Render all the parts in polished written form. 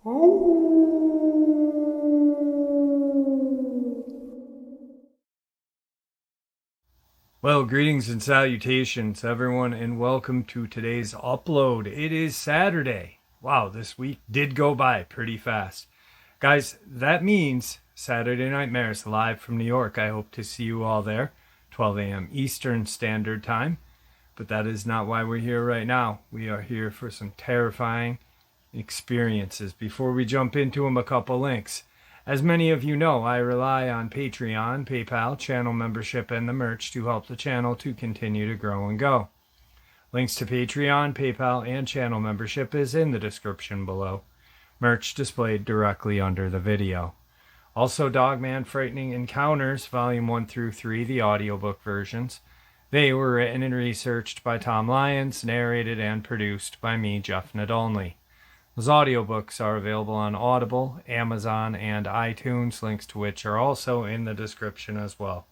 Well, greetings and salutations, everyone, and welcome to today's upload. It is Saturday. Wow, this week did go by pretty fast. Guys, that means Saturday Nightmares live from New York. I hope to see you all there, 12 a.m. Eastern Standard Time. But that is not why we're here right now. We are here for some terrifying experiences. Before we jump into them, a couple links. As many of you know, I rely on Patreon, PayPal, channel membership, and the merch to help the channel to continue to grow and go. Links to Patreon, PayPal, and channel membership is in the description below. Merch displayed directly under the video. Also, Dogman Frightening Encounters, Volume 1 through 3, the audiobook versions. They were written and researched by Tom Lyons, narrated and produced by me, Jeff Nadolny. Those audiobooks are available on Audible, Amazon, and iTunes, links to which are also in the description as well.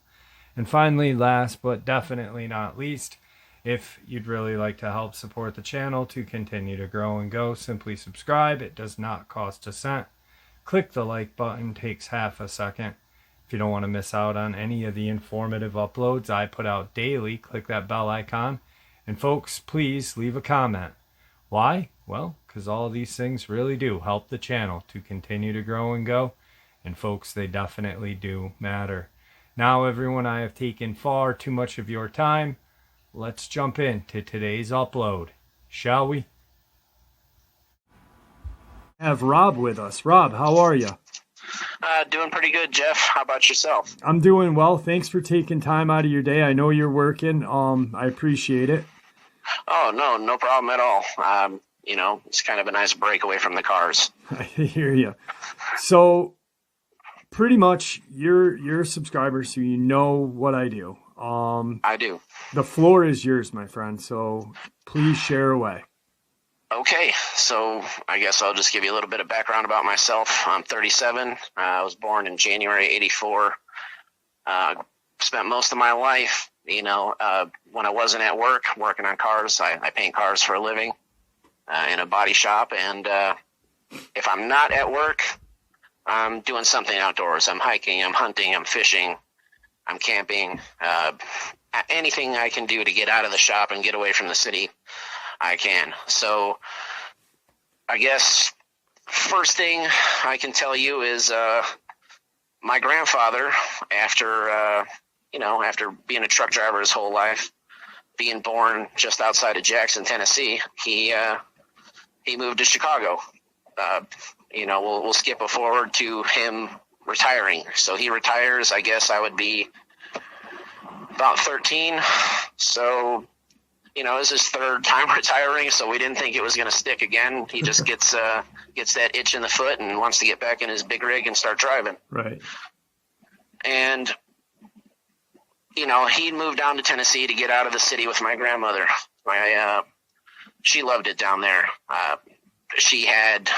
And finally, last but definitely not least, if you'd really like to help support the channel to continue to grow and go, simply subscribe. It does not cost a cent. Click the like button, takes half a second. If you don't want to miss out on any of the informative uploads I put out daily, click that bell icon. And folks, please leave a comment. Why? Well, because all these things really do help the channel to continue to grow and go. And folks, they definitely do matter. Now, everyone, I have taken far too much of your time. Let's jump into today's upload, shall we? Have Rob with us. Rob, how are you? Doing pretty good, Jeff. How about yourself? I'm doing well. Thanks for taking time out of your day. I know you're working. I appreciate it. Oh, no problem at all. It's kind of a nice break away from the cars. I hear you. So, pretty much, you're a subscriber, so you know what I do. I do. The floor is yours, my friend. So, please share away. Okay, so I guess I'll just give you a little bit of background about myself. I'm 37. I was born in January '84. Spent most of my life, when I wasn't at work, working on cars. I paint cars for a living in a body shop. And if I'm not at work, I'm doing something outdoors. I'm hiking, I'm hunting, I'm fishing, I'm camping. Anything I can do to get out of the shop and get away from the city, I can. So I guess first thing I can tell you is my grandfather, after being a truck driver his whole life, being born just outside of Jackson, Tennessee, he moved to Chicago. We'll skip forward to him retiring. So he retires, I guess I would be about 13. So, it's his third time retiring, so we didn't think it was going to stick again. He just gets that itch in the foot and wants to get back in his big rig and start driving. Right. And, he moved down to Tennessee to get out of the city with my grandmother. She loved it down there. She had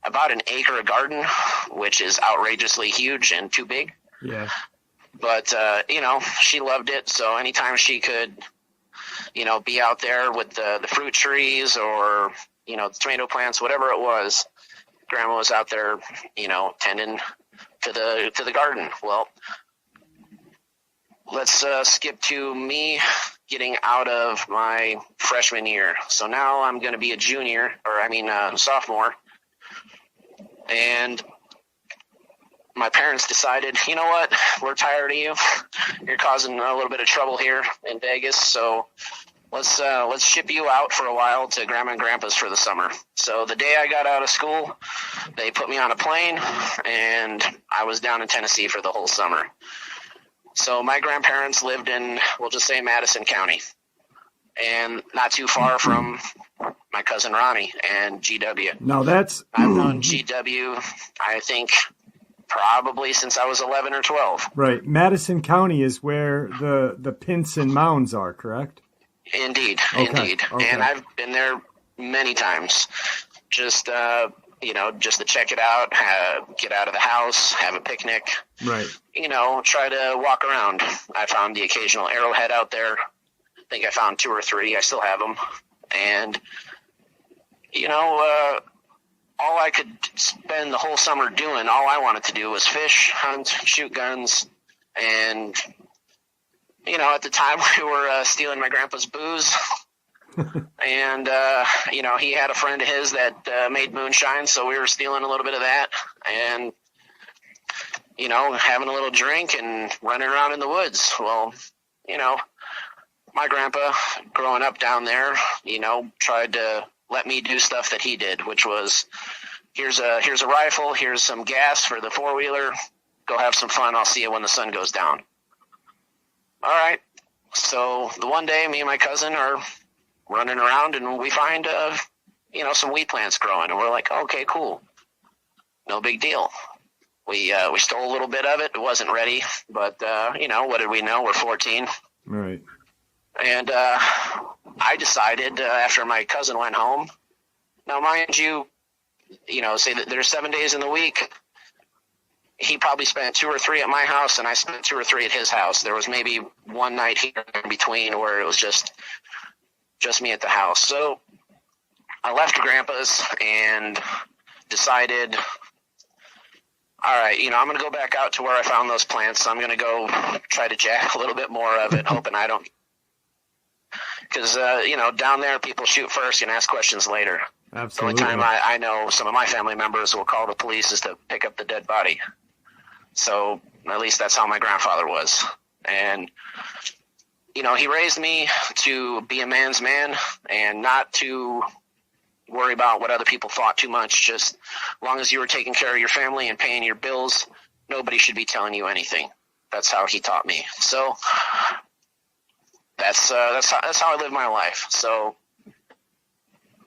about an acre of garden, which is outrageously huge and too big. Yeah. But, she loved it. So anytime she could, be out there with the fruit trees or, the tomato plants, whatever it was, Grandma was out there, tending to the garden. Well, let's skip to me getting out of my freshman year. So now I'm going to be a sophomore. And my parents decided, you know what, we're tired of you. You're causing a little bit of trouble here in Vegas. So let's ship you out for a while to Grandma and Grandpa's for the summer. So the day I got out of school, they put me on a plane, and I was down in Tennessee for the whole summer. So my grandparents lived in, we'll just say, Madison County, and not too far from my cousin Ronnie and GW. Now I've known GW, I think, probably since I was 11 or 12. Right. Madison County is where the Pinson Mounds are, correct? Indeed. Okay. And I've been there many times. Just just to check it out, get out of the house, have a picnic. Right. Try to walk around. I found the occasional arrowhead out there. I think I found 2 or 3. I still have them. And, all I could spend the whole summer doing, all I wanted to do was fish, hunt, shoot guns, and, at the time we were stealing my grandpa's booze. And, he had a friend of his that made moonshine, so we were stealing a little bit of that and, having a little drink and running around in the woods. Well, my grandpa, growing up down there, tried to let me do stuff that he did, which was, here's a rifle, here's some gas for the four-wheeler, go have some fun, I'll see you when the sun goes down. All right. So the one day, me and my cousin are running around, and we find, some wheat plants growing, and we're like, okay, cool. No big deal. We stole a little bit of it. It wasn't ready, but, what did we know? We're 14. Right. And I decided after my cousin went home, now mind you, say that there's 7 days in the week. He probably spent 2 or 3 at my house, and I spent 2 or 3 at his house. There was maybe one night here in between where it was just me at the house. So I left Grandpa's and decided, all right, I'm going to go back out to where I found those plants. I'm going to go try to jack a little bit more of it, hoping I don't. Because, down there, people shoot first and ask questions later. Absolutely. The only time I know some of my family members will call the police is to pick up the dead body. So at least that's how my grandfather was. And, he raised me to be a man's man and not to worry about what other people thought too much. Just as long as you were taking care of your family and paying your bills, nobody should be telling you anything. That's how he taught me. So that's how I live my life. So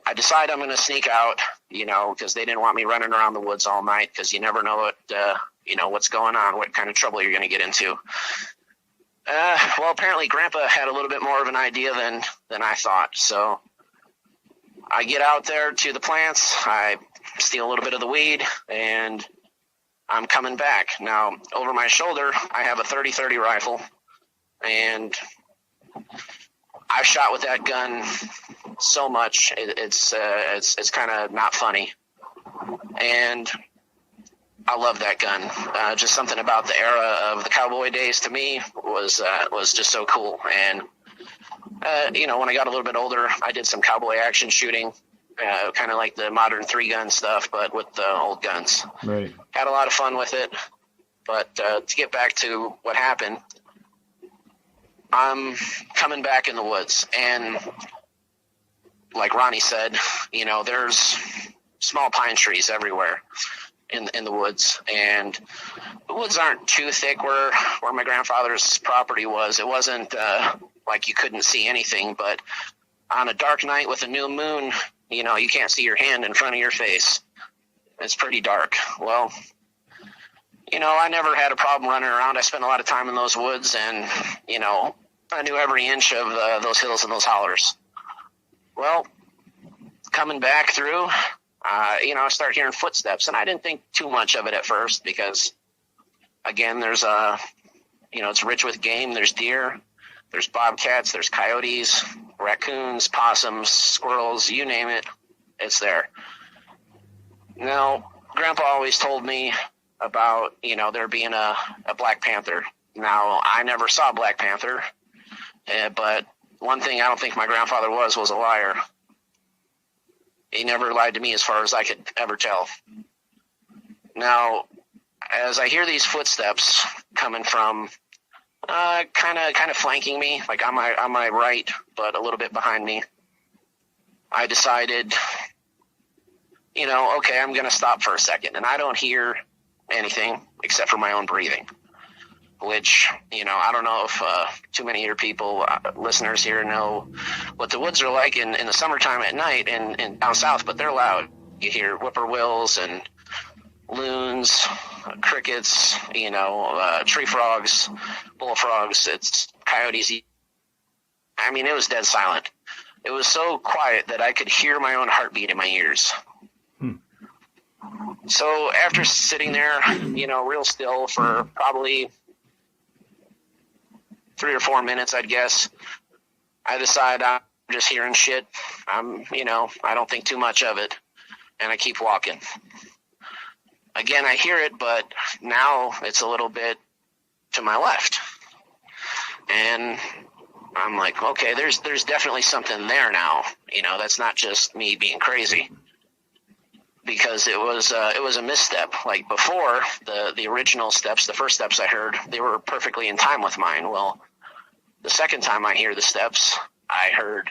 I decide I'm going to sneak out, because they didn't want me running around the woods all night, because you never know what's going on, what kind of trouble you're going to get into. Well, apparently Grandpa had a little bit more of an idea than I thought. So I get out there to the plants, I steal a little bit of the weed, and I'm coming back. Now, over my shoulder, I have a 30-30 rifle, and I've shot with that gun so much, it's kind of not funny. And I love that gun. Just something about the era of the cowboy days to me was just so cool. And when I got a little bit older, I did some cowboy action shooting, kind of like the modern 3-gun stuff, but with the old guns. Right. Had a lot of fun with it. But to get back to what happened, I'm coming back in the woods, and like Ronnie said, there's small pine trees everywhere in the woods, and the woods aren't too thick where my grandfather's property was. It wasn't like you couldn't see anything, but on a dark night with a new moon, you can't see your hand in front of your face. It's pretty dark. Well, I never had a problem running around. I spent a lot of time in those woods, and, I knew every inch of those hills and those hollers. Well, coming back through, I start hearing footsteps, and I didn't think too much of it at first because, again, there's it's rich with game. There's deer, there's bobcats, there's coyotes, raccoons, possums, squirrels, you name it, it's there. Now, Grandpa always told me about, there being a Black Panther. Now, I never saw Black Panther, but one thing I don't think my grandfather was a liar. He never lied to me as far as I could ever tell. Now, as I hear these footsteps coming from kind of flanking me, like on my right, but a little bit behind me, I decided, okay, I'm going to stop for a second. And I don't hear anything except for my own breathing, which, I don't know if too many of your people, listeners here, know what the woods are like in the summertime at night and down south, but they're loud. You hear whippoorwills and loons, crickets, tree frogs, bullfrogs, it's coyotes. I mean, it was dead silent. It was so quiet that I could hear my own heartbeat in my ears. So after sitting there, real still for probably 3 or 4 minutes, I'd guess, I decide I'm just hearing shit. I don't think too much of it. and I keep walking. Again, I hear it, but now it's a little bit to my left. And I'm like, okay, there's definitely something there now. You know, that's not just me being crazy. Because it was a misstep. Like before, the original steps, the first steps I heard, they were perfectly in time with mine. Well, the second time I hear the steps, I heard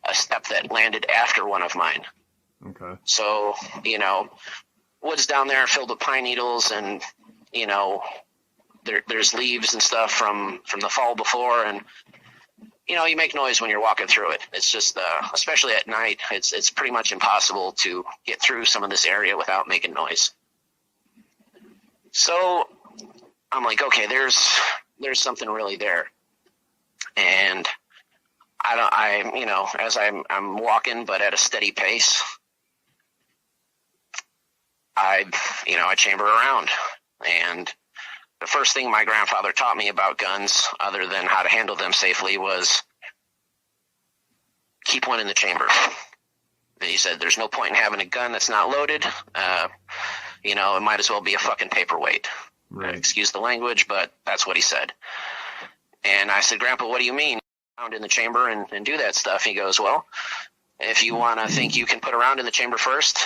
a step that landed after one of mine. Okay. So, you know, woods down there filled with pine needles, and, you know, there's leaves and stuff from the fall before, and, you know, you make noise when you're walking through it. It's just, especially at night, it's pretty much impossible to get through some of this area without making noise. So I'm like, okay, there's something really there. And you know, as I'm walking, but at a steady pace, I chamber around. And the first thing my grandfather taught me about guns, other than how to handle them safely, was keep one in the chamber. And he said, there's no point in having a gun that's not loaded. You know, it might as well be a fucking paperweight. Right. Excuse the language, but that's what he said. And I said, Grandpa, what do you mean? Around in the chamber and do that stuff. He goes, well, if you want to think you can put a round in the chamber first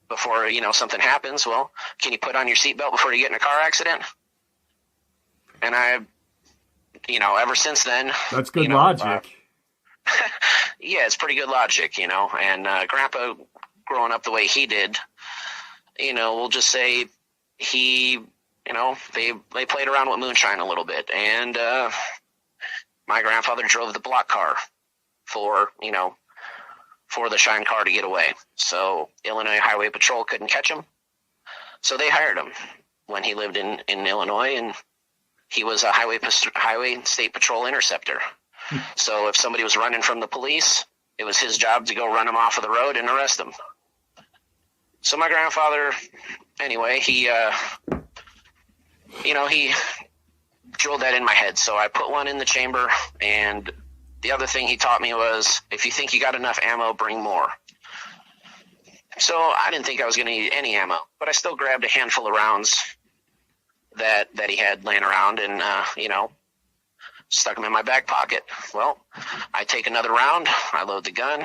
before, you know, something happens, well, can you put on your seatbelt before you get in a car accident? And I, you know, ever since then. That's good logic. Yeah, it's pretty good logic, you know. And Grandpa, growing up the way he did, you know, we'll just say he, you know, they played around with moonshine a little bit. And my grandfather drove the block car for the shine car to get away. So Illinois Highway Patrol couldn't catch him. So they hired him when he lived in Illinois, and he was a highway state patrol interceptor. So if somebody was running from the police, it was his job to go run them off of the road and arrest them. So my grandfather, anyway, he drilled that in my head. So I put one in the chamber, and the other thing he taught me was, if you think you got enough ammo, bring more. So I didn't think I was going to need any ammo, but I still grabbed a handful of rounds that he had laying around, and stuck them in my back pocket. Well, I take another round, I load the gun,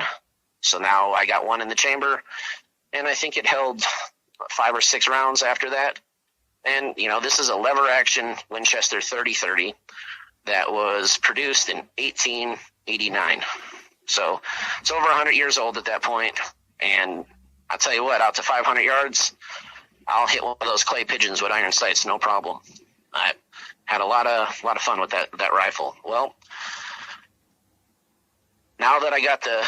so now I got one in the chamber, and I think it held 5 or 6 rounds after that. And, you know, this is a lever action Winchester 30-30 that was produced in 1889. So it's over 100 years old at that point. And I'll tell you what, out to 500 yards, I'll hit one of those clay pigeons with iron sights, no problem. I had a lot of fun with that rifle. Well, now that I got the,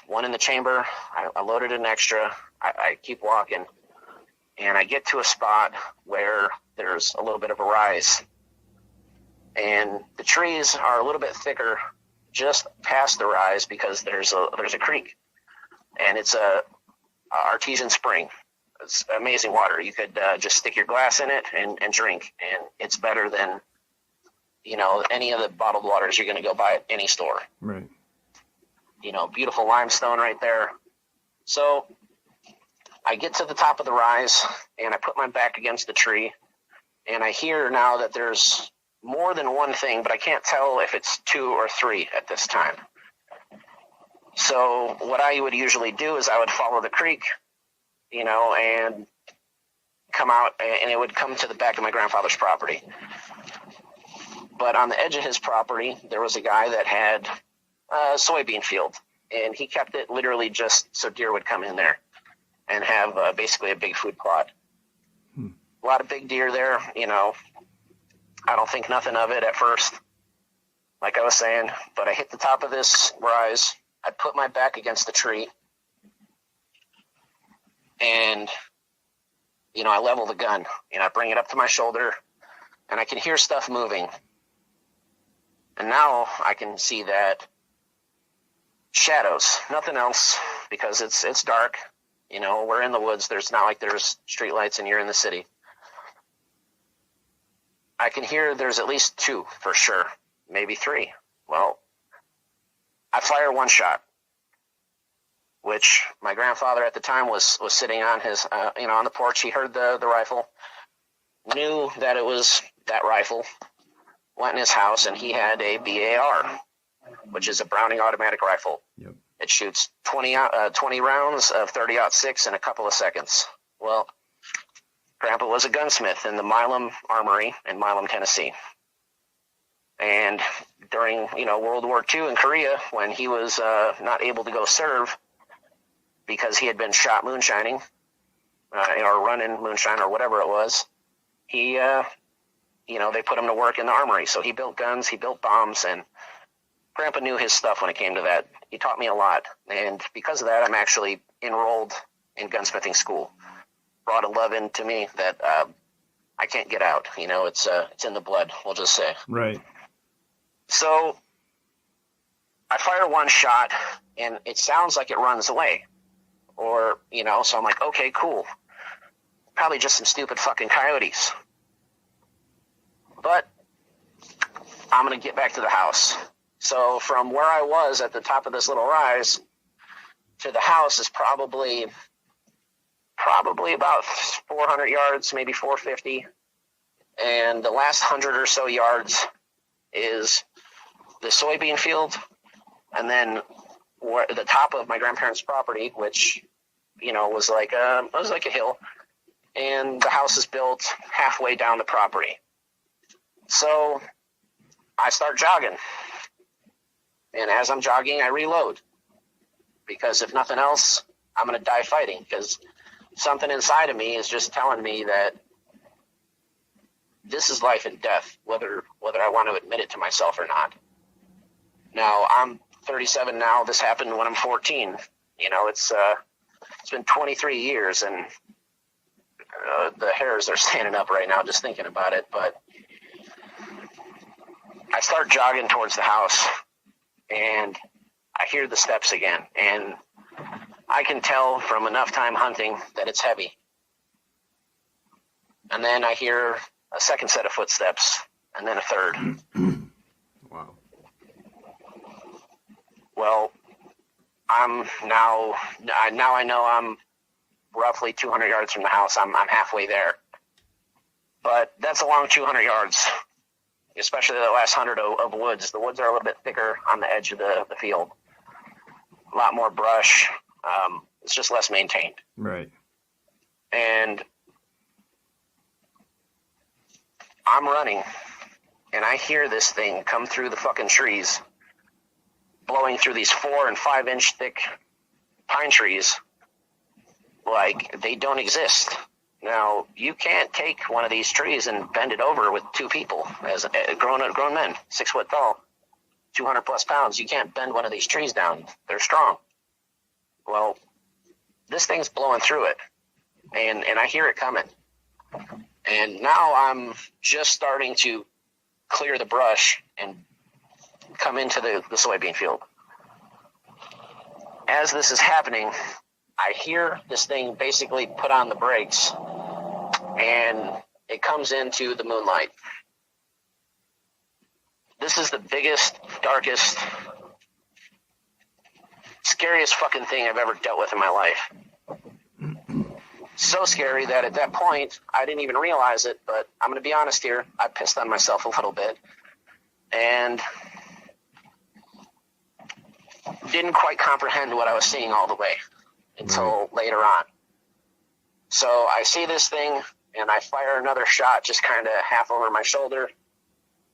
one in the chamber, I loaded an extra. I keep walking, and I get to a spot where there's a little bit of a rise, and the trees are a little bit thicker just past the rise because there's a creek, and it's a artesian spring. It's amazing water. You could just stick your glass in it and drink, and it's better than any of the bottled waters you're going to go buy at any store. Right. Beautiful limestone right there. So I get to the top of the rise, and I put my back against the tree, and I hear now that there's more than one thing, but I can't tell if it's 2 or 3 at this time. So what I would usually do is I would follow the creek, and come out, and it would come to the back of my grandfather's property. But on the edge of his property, there was a guy that had a soybean field, and he kept it literally just so deer would come in there and have basically a big food plot. A lot of big deer there, I don't think nothing of it at first, like I was saying, but I hit the top of this rise. I put my back against the tree, and, I level the gun, and I bring it up to my shoulder, and I can hear stuff moving. And now I can see that shadows, nothing else, because it's dark. We're in the woods. There's not like there's street lights and you're in the city. I can hear there's at least 2 for sure, maybe 3. Well, I fire one shot, which my grandfather at the time was sitting on his, on the porch. He heard the rifle, knew that it was that rifle, went in his house, and he had a BAR, which is a Browning automatic rifle. Yep. It shoots 20 rounds of 30-06 in a couple of seconds. Well, Grandpa was a gunsmith in the Milam Armory in Milam, Tennessee. And during, World War II in Korea, when he was not able to go serve because he had been shot moonshining, or running moonshine or whatever it was, he, they put him to work in the armory. So he built guns, he built bombs, and Grandpa knew his stuff when it came to that. He taught me a lot. And because of that, I'm actually enrolled in gunsmithing school. Brought a love into me that I can't get out. It's in the blood, we'll just say. Right. So I fire one shot, and it sounds like it runs away. Or, so I'm like, okay, cool. Probably just some stupid fucking coyotes. But I'm going to get back to the house. So from where I was at the top of this little rise to the house is probably about 400 yards, maybe 450. And the last 100 or so yards is the soybean field. And then the top of my grandparents' property, which, was like a hill. And the house is built halfway down the property. So I start jogging. And as I'm jogging, I reload. Because if nothing else, I'm going to die fighting. Because something inside of me is just telling me that this is life and death, whether I want to admit it to myself or not. Now, I'm 37 now. This happened when I'm 14. It's been 23 years, and the hairs are standing up right now just thinking about it. But I start jogging towards the house, and I hear the steps again, and I can tell from enough time hunting that it's heavy. And then I hear a second set of footsteps, and then a third. Wow. Well, I know I'm roughly 200 yards from the house. I'm halfway there. But that's a long 200 yards, especially the last 100 of woods. The woods are a little bit thicker on the edge of the field. A lot more brush. It's just less maintained. Right. And I'm running, and I hear this thing come through the fucking trees, blowing through these 4 and 5 inch thick pine trees like they don't exist. Now, you can't take one of these trees and bend it over with 2 people, as grown men, 6 foot tall, 200 plus pounds. You can't bend one of these trees down. They're strong. Well, this thing's blowing through it, and I hear it coming. And now I'm just starting to clear the brush and come into the soybean field. As this is happening, I hear this thing basically put on the brakes, and it comes into the moonlight. This is the biggest, darkest, scariest fucking thing I've ever dealt with in my life. So scary that at that point, I didn't even realize it, but I'm going to be honest here. I pissed on myself a little bit and didn't quite comprehend what I was seeing all the way until later on. So I see this thing, and I fire another shot just kind of half over my shoulder,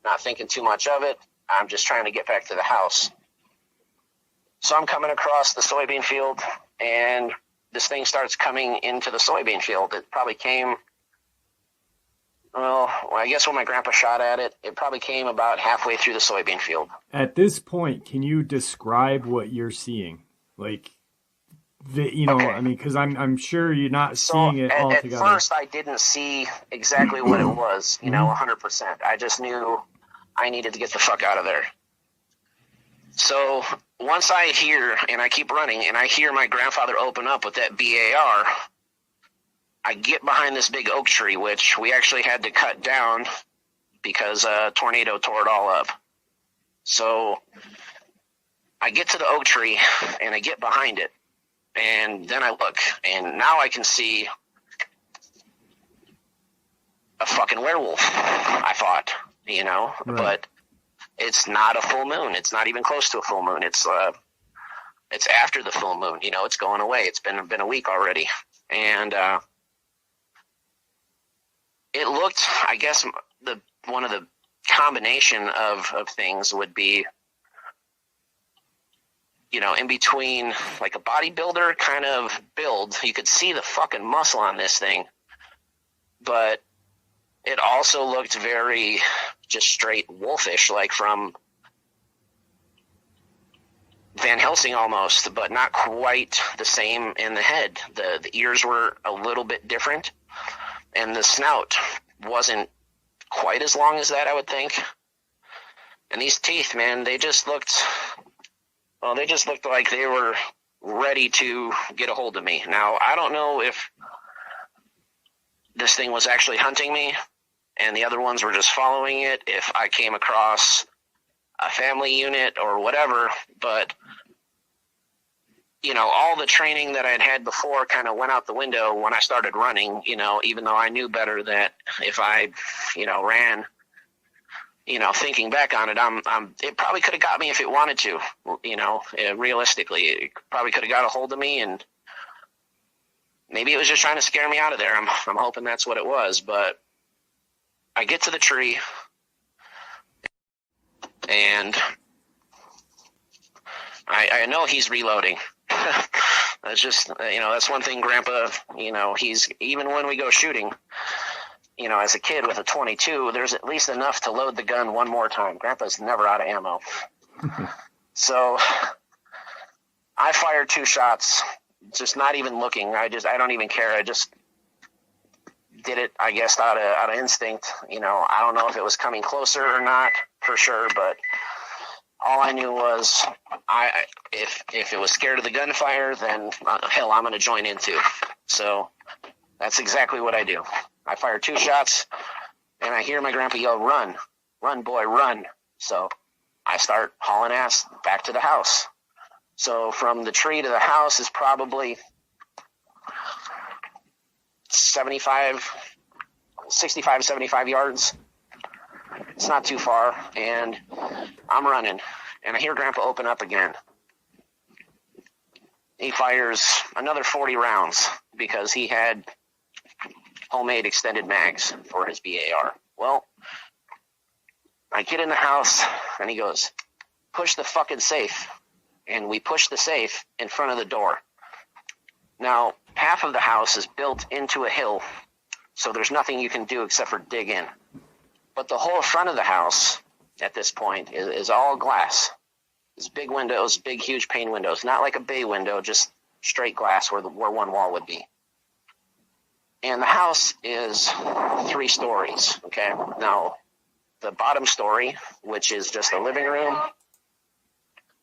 not thinking too much of it. I'm just trying to get back to the house. So I'm coming across the soybean field, and this thing starts coming into the soybean field. It probably came, I guess when my grandpa shot at it, it probably came about halfway through the soybean field. At this point, can you describe what you're seeing? Like, okay. Because I'm sure you're not seeing it all together. At first, I didn't see exactly what it was, 100%. I just knew I needed to get the fuck out of there. So once I hear, and I keep running, and I hear my grandfather open up with that BAR, I get behind this big oak tree, which we actually had to cut down because a tornado tore it all up. So I get to the oak tree, and I get behind it, And then I look, and now I can see a fucking werewolf, I thought, Right. but it's not a full moon. It's not even close to a full moon. It's after the full moon, it's going away. It's been a week already. And it looked, I guess, one of the combination of things would be, in between like a bodybuilder kind of build. You could see the fucking muscle on this thing, but it also looked very just straight wolfish, like from Van Helsing almost, but not quite the same in the head. The ears were a little bit different, and the snout wasn't quite as long as that, I would think. And these teeth, man, they just looked like they were ready to get a hold of me. Now, I don't know if this thing was actually hunting me and the other ones were just following it, if I came across a family unit or whatever, but all the training that I'd had before kind of went out the window when I started running, even though I knew better that if I, ran, thinking back on it, it probably could have got me if it wanted to, realistically, it probably could have got a hold of me, and maybe it was just trying to scare me out of there. I'm hoping that's what it was, but I get to the tree and I know he's reloading. That's just, that's one thing Grandpa, he's, even when we go shooting, as a kid with a 22, there's at least enough to load the gun one more time. Grandpa's never out of ammo. So I fired 2 shots, just not even looking. I don't even care. I just did it, I guess, out of instinct. I don't know if it was coming closer or not for sure, but all I knew was if it was scared of the gunfire, then hell, I'm going to join in too. So that's exactly what I do. I fire 2 shots, and I hear my grandpa yell, "Run, run, boy, run." So I start hauling ass back to the house. So from the tree to the house is probably 65, 75 yards. It's not too far, and I'm running, and I hear Grandpa open up again. He fires another 40 rounds because he had homemade extended mags for his BAR. Well, I get in the house, and he goes, "Push the fucking safe." And we push the safe in front of the door. Now, half of the house is built into a hill, so there's nothing you can do except for dig in. But the whole front of the house at this point is all glass. It's big windows, big, huge pane windows, not like a bay window, just straight glass where one wall would be. And the house is 3 stories, okay? Now, the bottom story, which is just a living room.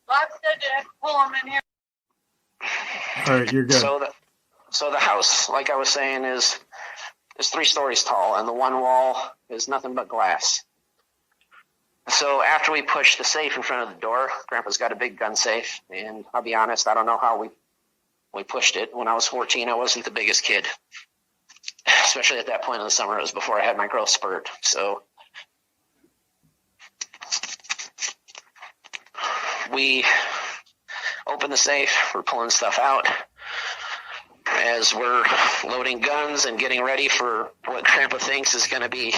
Bob said to pull them in here. All right, you're good. So the house, like I was saying, is 3 stories tall, and the one wall is nothing but glass. So after we pushed the safe in front of the door, Grandpa's got a big gun safe, and I'll be honest, I don't know how we pushed it. When I was 14, I wasn't the biggest kid, especially at that point in the summer. It was before I had my growth spurt. So we open the safe, we're pulling stuff out. As we're loading guns and getting ready for what Grandpa thinks is going to be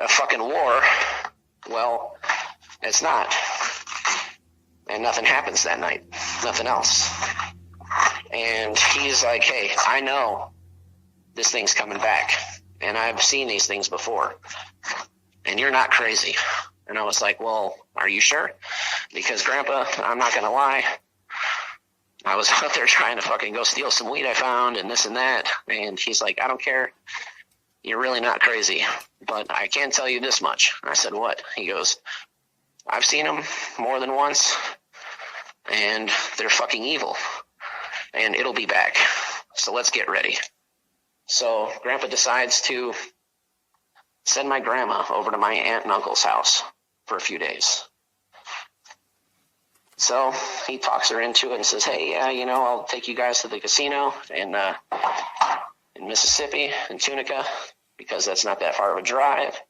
a fucking war, well, it's not. And nothing happens that night. Nothing else. And he's like, "Hey, I know this thing's coming back. And I've seen these things before. And you're not crazy." And I was like, "Well, are you sure?" Because Grandpa, I'm not going to lie, I was out there trying to fucking go steal some weed I found and this and that. And he's like, "I don't care. You're really not crazy. But I can tell you this much." I said, "What?" He goes, "I've seen them more than once, and they're fucking evil. And it'll be back. So let's get ready." So Grandpa decides to send my grandma over to my aunt and uncle's house for a few days. So he talks her into it and says, hey, yeah, you know, I'll take you guys to the casino in Mississippi, in Tunica, because that's not that far of a drive.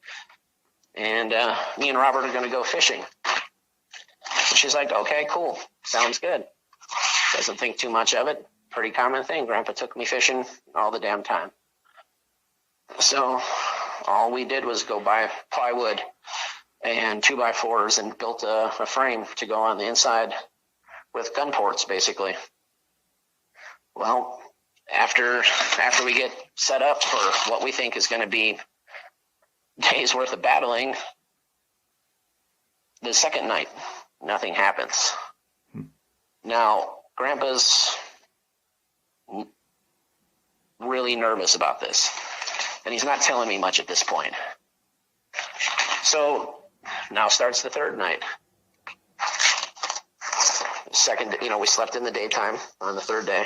And me and Robert are going to go fishing. And she's like, okay, cool. Sounds good. Doesn't think too much of it. Pretty common thing. Grandpa took me fishing all the damn time. So all we did was go buy plywood and 2x4s and built a frame to go on the inside with gun ports, basically. Well, after we get set up for what we think is going to be days worth of battling, the second night, nothing happens. Now, Grandpa's really nervous about this, and he's not telling me much at this point. So now starts the third night. Second, you know, we slept in the daytime on the third day.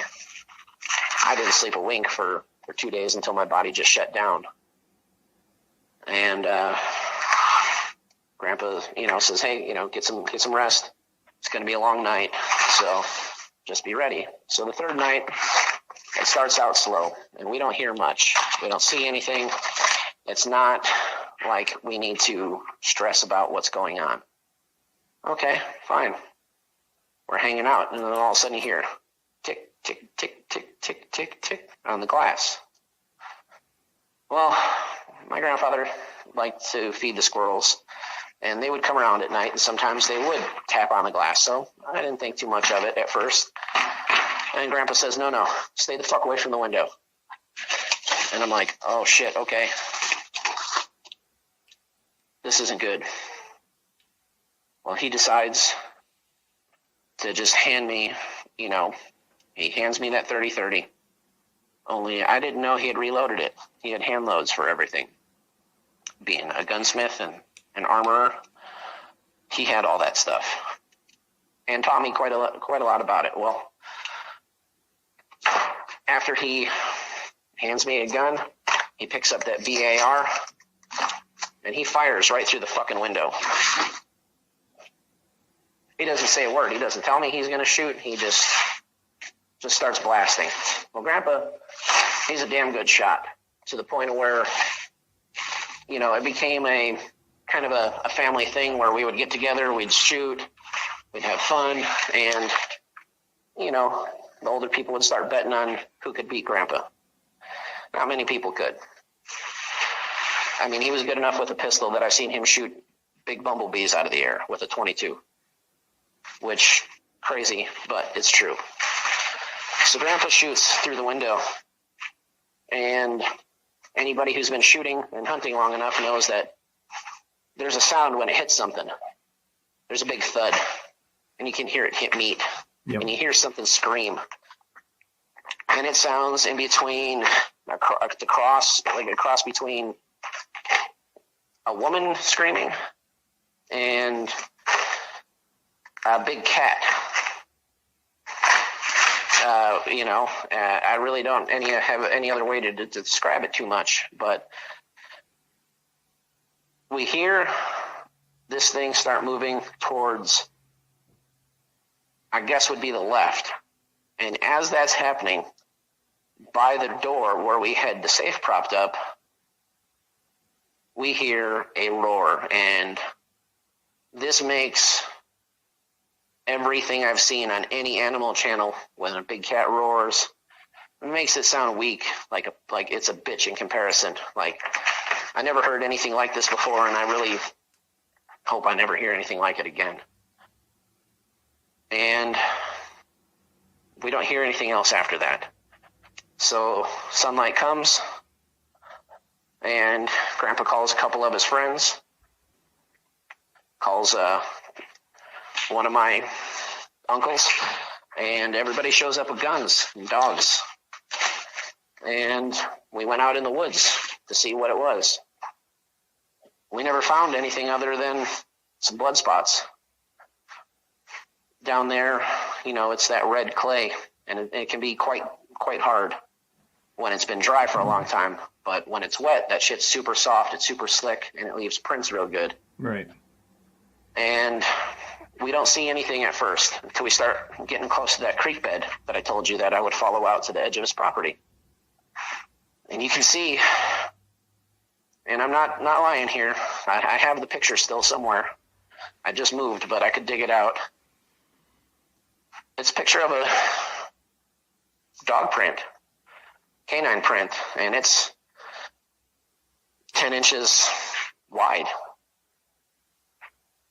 I didn't sleep a wink for 2 days until my body just shut down. And Grandpa, you know, says, hey, you know, get some rest. It's going to be a long night, so just be ready. So the third night, it starts out slow, and we don't hear much. We don't see anything. It's not like we need to stress about what's going on. Okay, fine. We're hanging out, and then all of a sudden you hear tick, tick, tick, tick, tick, tick, tick on the glass. Well, my grandfather liked to feed the squirrels, and they would come around at night, and sometimes they would tap on the glass, so I didn't think too much of it at first. And Grandpa says, no, stay the fuck away from the window. And I'm like, oh shit, okay. This isn't good. Well, he decides to just hand me, you know, he hands me that 30-30. Only I didn't know he had reloaded it. He had hand loads for everything. Being a gunsmith and an armorer, he had all that stuff. And taught me quite a lot about it. Well, after he hands me a gun, he picks up that VAR, and he fires right through the fucking window. He doesn't say a word. He doesn't tell me he's going to shoot. He just starts blasting. Well, Grandpa, he's a damn good shot, to the point of where, you know, it became a kind of a family thing where we would get together, we'd shoot, we'd have fun, and, you know, the older people would start betting on who could beat Grandpa. Not many people could. I mean, he was good enough with a pistol that I've seen him shoot big bumblebees out of the air with a .22, which, crazy, but it's true. So Grandpa shoots through the window, and anybody who's been shooting and hunting long enough knows that there's a sound when it hits something. There's a big thud, and you can hear it hit meat. Yep. And you hear something scream. And it sounds in between a cross between a woman screaming and a big cat. I really don't have any other way to describe it too much, but we hear this thing start moving towards, I guess would be the left. And as that's happening, by the door where we had the safe propped up, we hear a roar. And this makes everything I've seen on any animal channel when a big cat roars, it makes it sound weak, like it's a bitch in comparison. Like, I never heard anything like this before, and I really hope I never hear anything like it again. And we don't hear anything else after that. So sunlight comes, and Grandpa calls a couple of his friends, calls one of my uncles, and everybody shows up with guns and dogs. And we went out in the woods to see what it was. We never found anything other than some blood spots. Down there, you know, it's that red clay, and it can be quite hard when it's been dry for a long time. But when it's wet, that shit's super soft, it's super slick, and it leaves prints real good. Right. And we don't see anything at first until we start getting close to that creek bed that I told you that I would follow out to the edge of his property. And you can see, and I'm not lying here, I have the picture still somewhere. I just moved, but I could dig it out. It's a picture of a dog print, canine print, and it's 10 inches wide.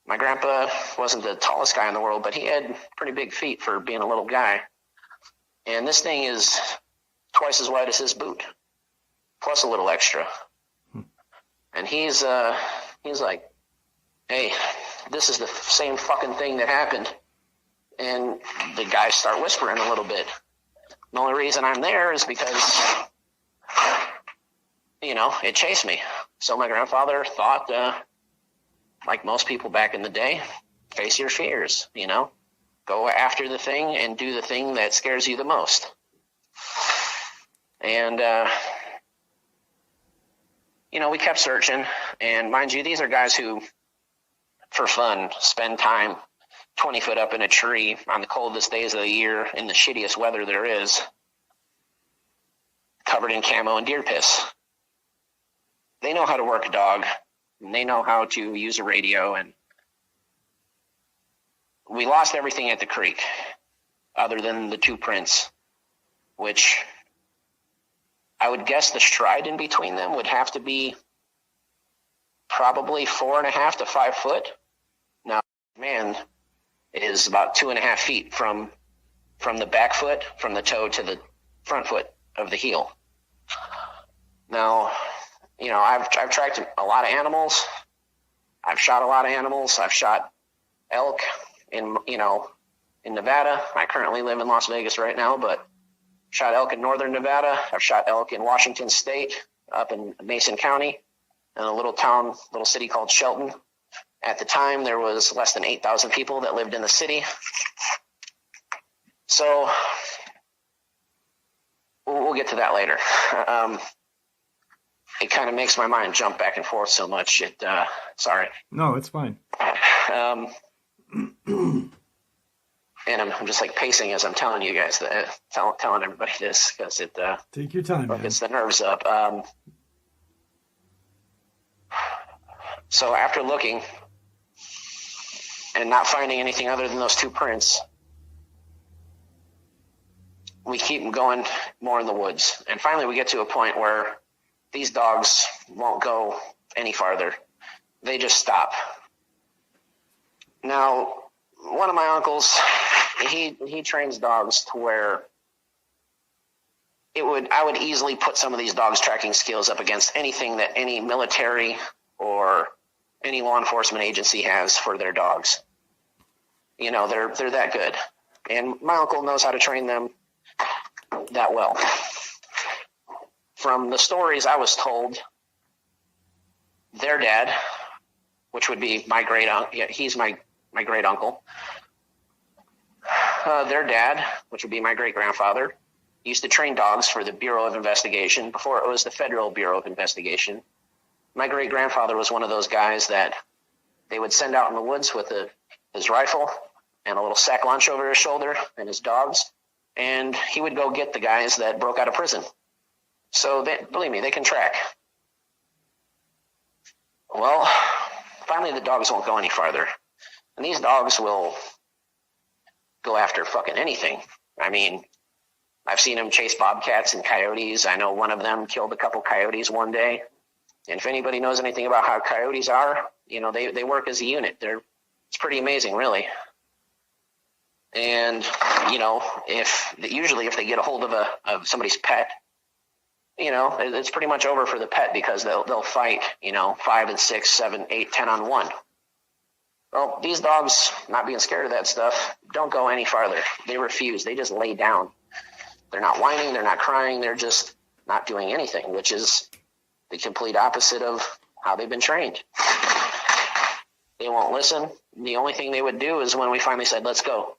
My grandpa wasn't the tallest guy in the world, but he had pretty big feet for being a little guy. And this thing is twice as wide as his boot, plus a little extra. And he's like, hey, this is the same fucking thing that happened. And the guys start whispering a little bit. The only reason I'm there is because, it chased me. So my grandfather thought, like most people back in the day, face your fears, go after the thing and do the thing that scares you the most. And, we kept searching, and mind you, these are guys who, for fun, spend time 20 foot up in a tree on the coldest days of the year in the shittiest weather there is, covered in camo and deer piss. They know how to work a dog, and they know how to use a radio, and we lost everything at the creek other than the two prints, which I would guess the stride in between them would have to be probably 4.5 to 5 foot. Now, man is about 2.5 feet from the back foot, from the toe to the front foot of the heel. Now, I've tracked a lot of animals. I've shot a lot of animals. I've shot elk in Nevada. I currently live in Las Vegas right now, but shot elk in northern Nevada. I've shot elk in Washington State, up in Mason County, in a little city called Shelton. At the time, there was less than 8,000 people that lived in the city. So we'll get to that later. It kind of makes my mind jump back and forth so much. Sorry. No, it's fine. And I'm just like pacing as I'm telling you guys that, telling everybody this, because it take your time, gets the nerves up. So after looking and not finding anything other than those two prints, we keep going more in the woods. And finally we get to a point where these dogs won't go any farther. They just stop. Now, one of my uncles, he trains dogs to where I would easily put some of these dogs' tracking skills up against anything that any military or any law enforcement agency has for their dogs. They're that good. And my uncle knows how to train them that well. From the stories I was told, their dad, which would be my great uncle, he's my great uncle. Their dad, which would be my great grandfather, used to train dogs for the Bureau of Investigation before it was the Federal Bureau of Investigation. My great grandfather was one of those guys that they would send out in the woods with his rifle and a little sack lunch over his shoulder and his dogs, and he would go get the guys that broke out of prison. So believe me, they can track. Well, finally the dogs won't go any farther. And these dogs will go after fucking anything. I mean, I've seen them chase bobcats and coyotes. I know one of them killed a couple coyotes one day. And if anybody knows anything about how coyotes are, they work as a unit. It's pretty amazing, really. And, usually if they get a hold of somebody's pet, it's pretty much over for the pet, because they'll fight, 5 and 6, 7, 8, 10 on 1. Well, these dogs, not being scared of that stuff, don't go any farther. They refuse. They just lay down. They're not whining. They're not crying. They're just not doing anything, which is the complete opposite of how they've been trained. They won't listen. The only thing they would do is when we finally said, let's go,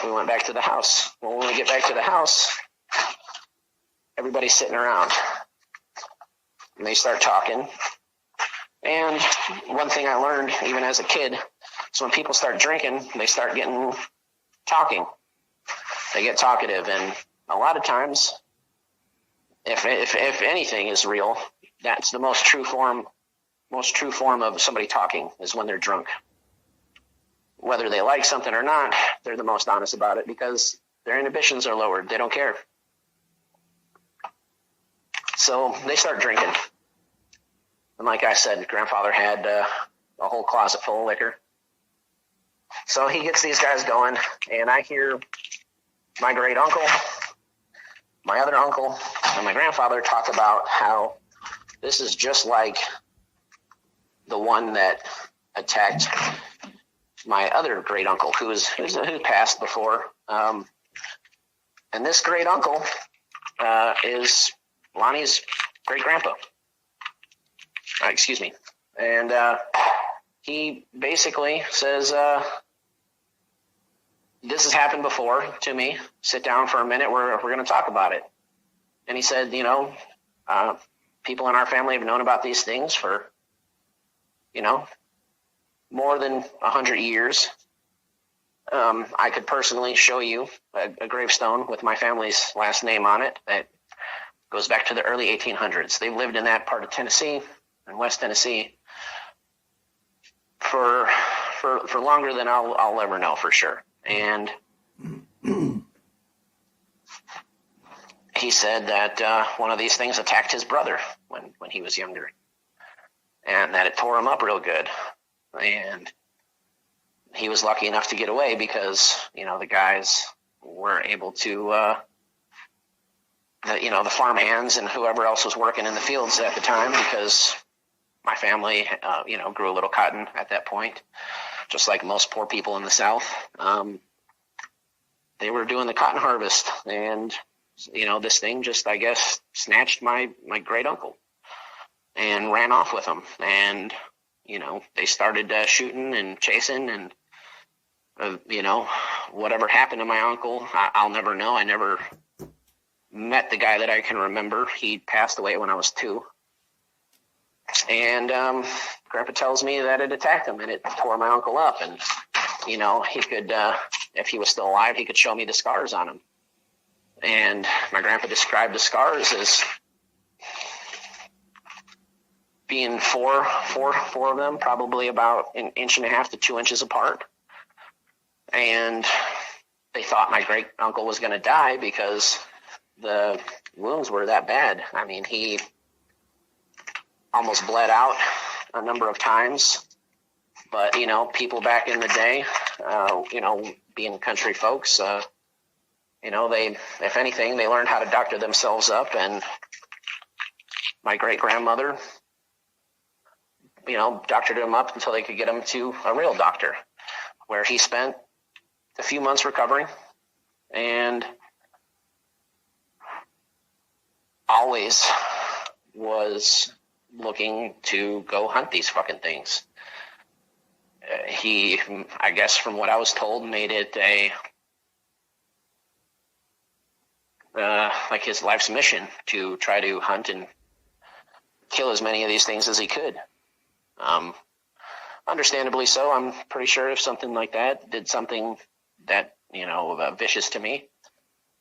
we went back to the house. Well, when we get back to the house, everybody's sitting around. And they start talking. And one thing I learned, even as a kid, So when people start drinking, they start talking. They get talkative, and a lot of times, if anything is real, that's the most true form of somebody talking is when they're drunk. Whether they like something or not, they're the most honest about it because their inhibitions are lowered. They don't care. So they start drinking. And like I said, grandfather had a whole closet full of liquor. So he gets these guys going, and I hear my great uncle, my other uncle, and my grandfather talk about how this is just like the one that attacked my other great uncle, who passed before. And this great uncle is Lonnie's great grandpa. Excuse me. And he basically says, this has happened before to me. Sit down for a minute. We're going to talk about it. And he said, people in our family have known about these things for, more than 100 years. I could personally show you a gravestone with my family's last name on it that goes back to the early 1800s. They've lived in that part of Tennessee and West Tennessee for longer than I'll ever know for sure. And he said that one of these things attacked his brother when he was younger, and that it tore him up real good. And he was lucky enough to get away because, the guys were able to, the farmhands and whoever else was working in the fields at the time, because my family, grew a little cotton at that point, just like most poor people in the South. They were doing the cotton harvest, and, this thing just, I guess, snatched my great uncle and ran off with him. And, they started shooting and chasing, and, whatever happened to my uncle, I'll never know. I never met the guy that I can remember. He passed away when I was 2. And Grandpa tells me that it attacked him and it tore my uncle up. And, he could, if he was still alive, he could show me the scars on him. And my grandpa described the scars as being four of them, probably about 1.5 inches to 2 inches apart. And they thought my great uncle was going to die because the wounds were that bad. I mean, he almost bled out a number of times. But, people back in the day, being country folks, they, if anything, they learned how to doctor themselves up. And my great grandmother, doctored him up until they could get him to a real doctor, where he spent a few months recovering and always was looking to go hunt these fucking things. He, I guess from what I was told, made it like his life's mission to try to hunt and kill as many of these things as he could. Understandably so. I'm pretty sure if something like that did something that, vicious to me,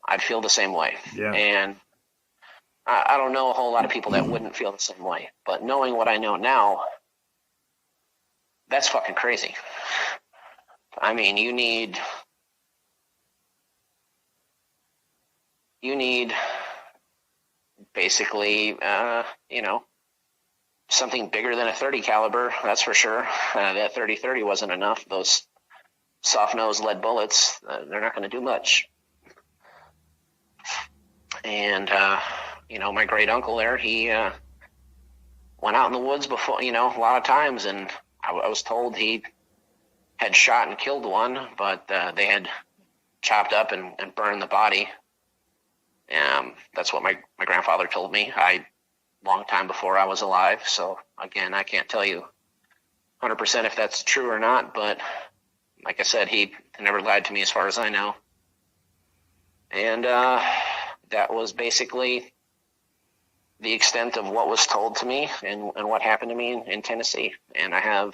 I'd feel the same way. Yeah. And I don't know a whole lot of people that wouldn't feel the same way. But knowing what I know now, that's fucking crazy. I mean, you need basically, something bigger than a .30 caliber, that's for sure. That 30-30 wasn't enough. Those soft-nosed lead bullets, they're not going to do much. And, my great uncle there, he went out in the woods before, a lot of times, and I was told he had shot and killed one, but they had chopped up and burned the body. That's what my grandfather told me. Long time before I was alive. So again, I can't tell you 100% if that's true or not, but like I said, he never lied to me as far as I know. And that was basically the extent of what was told to me and what happened to me in Tennessee. And I have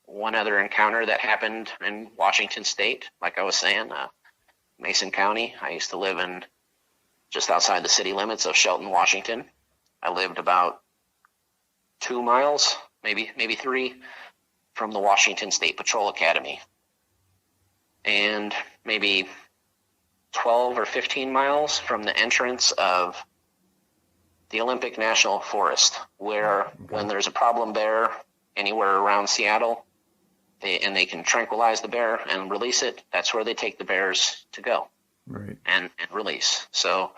one other encounter that happened in Washington State. Like I was saying, Mason County. I used to live in just outside the city limits of Shelton, Washington. I lived about 2 miles, maybe 3, from the Washington State Patrol Academy, and maybe 12 or 15 miles from the entrance of the Olympic National Forest, where when there's a problem bear anywhere around Seattle, they can tranquilize the bear and release it, that's where they take the bears to go. Right. And release. So,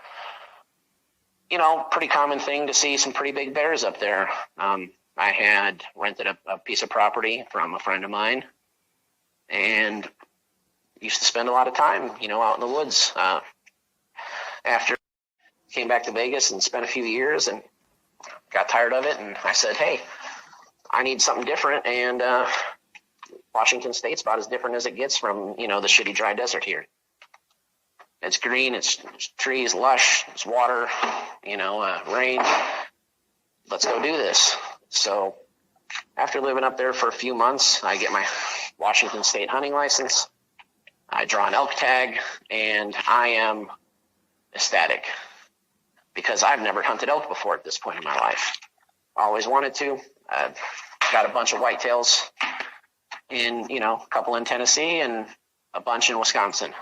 pretty common thing to see some pretty big bears up there. I had rented a piece of property from a friend of mine and used to spend a lot of time, out in the woods. After came back to Vegas and spent a few years and got tired of it, and I said, hey, I need something different, and Washington State's about as different as it gets from, the shitty dry desert here. It's green, it's trees, lush, it's water, rain. Let's go do this. So after living up there for a few months, I get my Washington State hunting license. I draw an elk tag, and I am ecstatic because I've never hunted elk before at this point in my life. I always wanted to. I've got a bunch of whitetails in, a couple in Tennessee and a bunch in Wisconsin.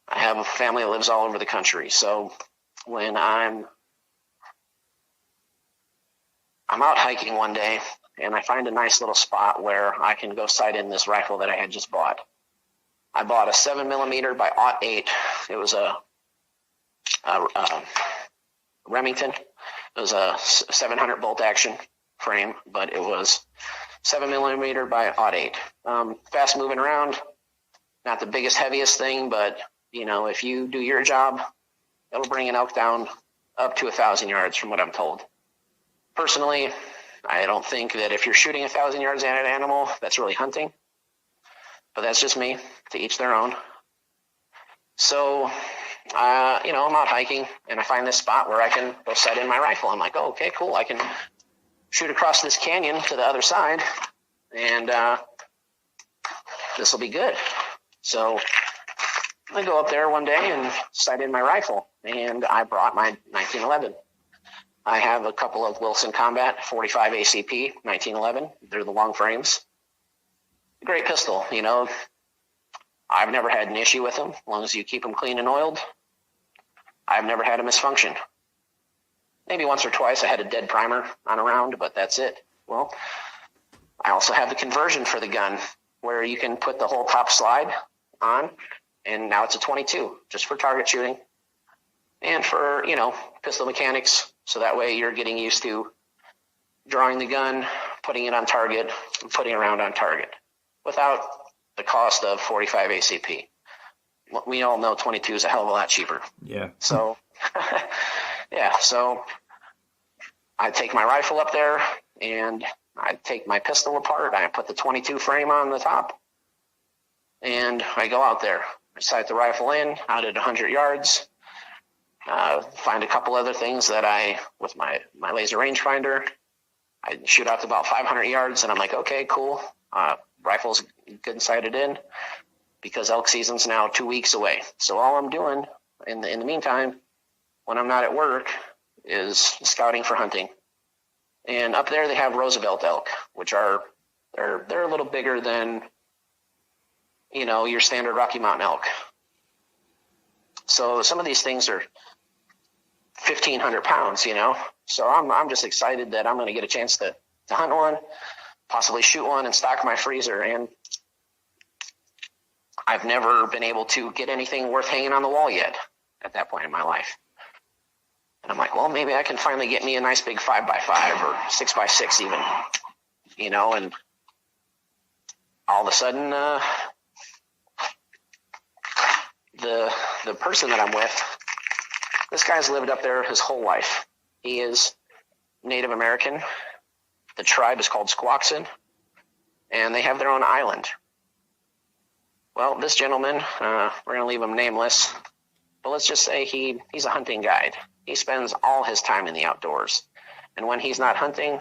I have a family that lives all over the country. So when I'm out hiking one day and I find a nice little spot where I can go sight in this rifle that I had just bought. I bought a 7mm by .08. It was a Remington. It was a 700 bolt action frame, but it was 7mm by .08. Fast moving around, not the biggest, heaviest thing, but if you do your job, it'll bring an elk down up to 1,000 yards from what I'm told. Personally, I don't think that if you're shooting 1,000 yards at an animal, that's really hunting. But that's just me, to each their own. So, I'm out hiking, and I find this spot where I can go sight in my rifle. I'm like, oh, okay, cool. I can shoot across this canyon to the other side, and this will be good. So I go up there one day and sight in my rifle, and I brought my 1911. I have a couple of Wilson Combat 45 ACP 1911. They're the long frames. Great pistol, I've never had an issue with them as long as you keep them clean and oiled. I've never had a misfunction. Maybe once or twice I had a dead primer on a round, but that's it. Well, I also have the conversion for the gun where you can put the whole top slide on, and now it's a 22 just for target shooting and for, pistol mechanics. So that way you're getting used to drawing the gun, putting it on target, and putting a round on target without the cost of 45 ACP. We all know 22 is a hell of a lot cheaper. Yeah. So, so I take my rifle up there and I take my pistol apart. I put the 22 frame on the top and I go out there. I sight the rifle in out at 100 yards. Find a couple other things that with my laser rangefinder, I shoot out to about 500 yards and I'm like, okay, cool. Rifle's good and sighted in because elk season's now 2 weeks away. So all I'm doing in the meantime, when I'm not at work, is scouting for hunting. And up there they have Roosevelt elk, which they're a little bigger than, your standard Rocky Mountain elk. So some of these things are 1,500 pounds, So I'm just excited that I'm going to get a chance to hunt one, possibly shoot one and stock my freezer. And I've never been able to get anything worth hanging on the wall yet at that point in my life. And I'm like, well, maybe I can finally get me a nice big 5x5 or 6x6 even, and all of a sudden, the person that I'm with, this guy's lived up there his whole life. He is Native American. The tribe is called Squaxin, and they have their own island. Well, this gentleman, we're going to leave him nameless, but let's just say he's a hunting guide. He spends all his time in the outdoors. And when he's not hunting,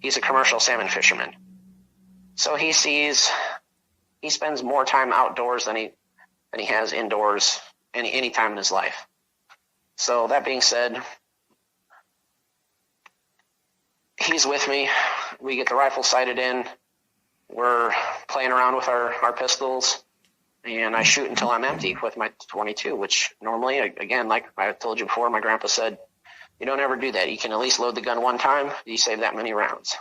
he's a commercial salmon fisherman. So he spends more time outdoors than he has indoors any time in his life. So that being said, he's with me. We get the rifle sighted in. We're playing around with our pistols, and I shoot until I'm empty with my 22, which normally, again, like I told you before, my grandpa said, you don't ever do that. You can at least load the gun one time. You save that many rounds.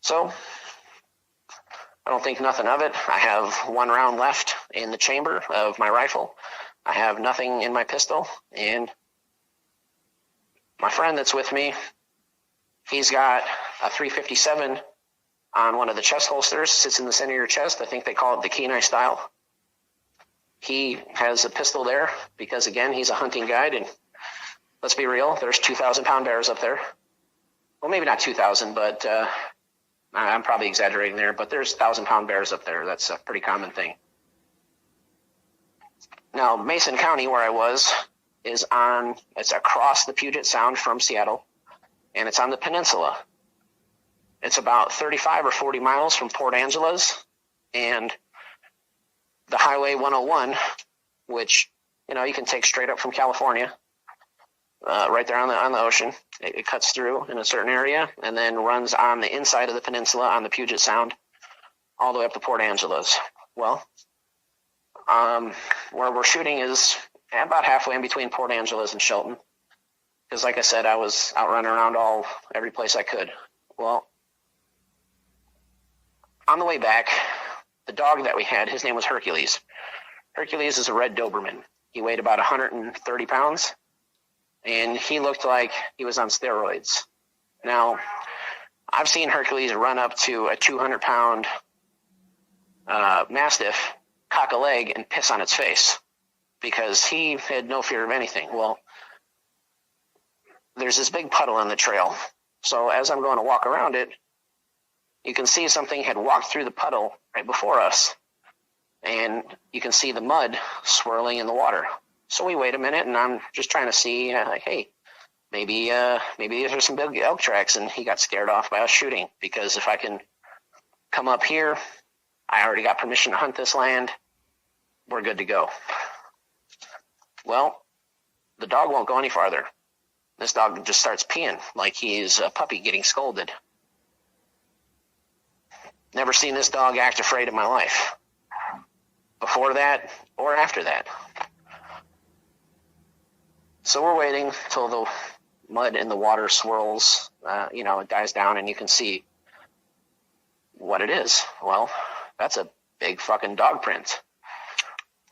So I don't think nothing of it. I have one round left in the chamber of my rifle. I have nothing in my pistol, and my friend that's with me, he's got a 357 on one of the chest holsters, sits in the center of your chest. I think they call it the Kenai style. He has a pistol there because, again, he's a hunting guide, and let's be real, there's 2,000-pound bears up there. Well, maybe not 2,000, but I'm probably exaggerating there, but there's 1,000-pound bears up there. That's a pretty common thing. Now, Mason County, where I was, it's across the Puget Sound from Seattle, and it's on the peninsula. It's about 35 or 40 miles from Port Angeles, and the Highway 101, which, you can take straight up from California, right there on the ocean. It cuts through in a certain area and then runs on the inside of the peninsula on the Puget Sound all the way up to Port Angeles. Well, where we're shooting is about halfway in between Port Angeles and Shelton, because like I said, I was out running around every place I could. Well, on the way back, the dog that we had, his name was Hercules. Hercules is a red Doberman. He weighed about 130 pounds, and he looked like he was on steroids. Now, I've seen Hercules run up to a 200-pound Mastiff, cock a leg, and piss on its face because he had no fear of anything. Well, there's this big puddle on the trail. So as I'm going to walk around it, you can see something had walked through the puddle right before us, and you can see the mud swirling in the water. So we wait a minute, and I'm just trying to see, hey, maybe there's some big elk tracks, and he got scared off by us shooting, because if I can come up here, I already got permission to hunt this land. We're good to go. Well, the dog won't go any farther. This dog just starts peeing like he's a puppy getting scolded. Never seen this dog act afraid in my life. Before that or after that. So we're waiting till the mud in the water swirls, it dies down, and you can see what it is. Well, that's a big fucking dog print.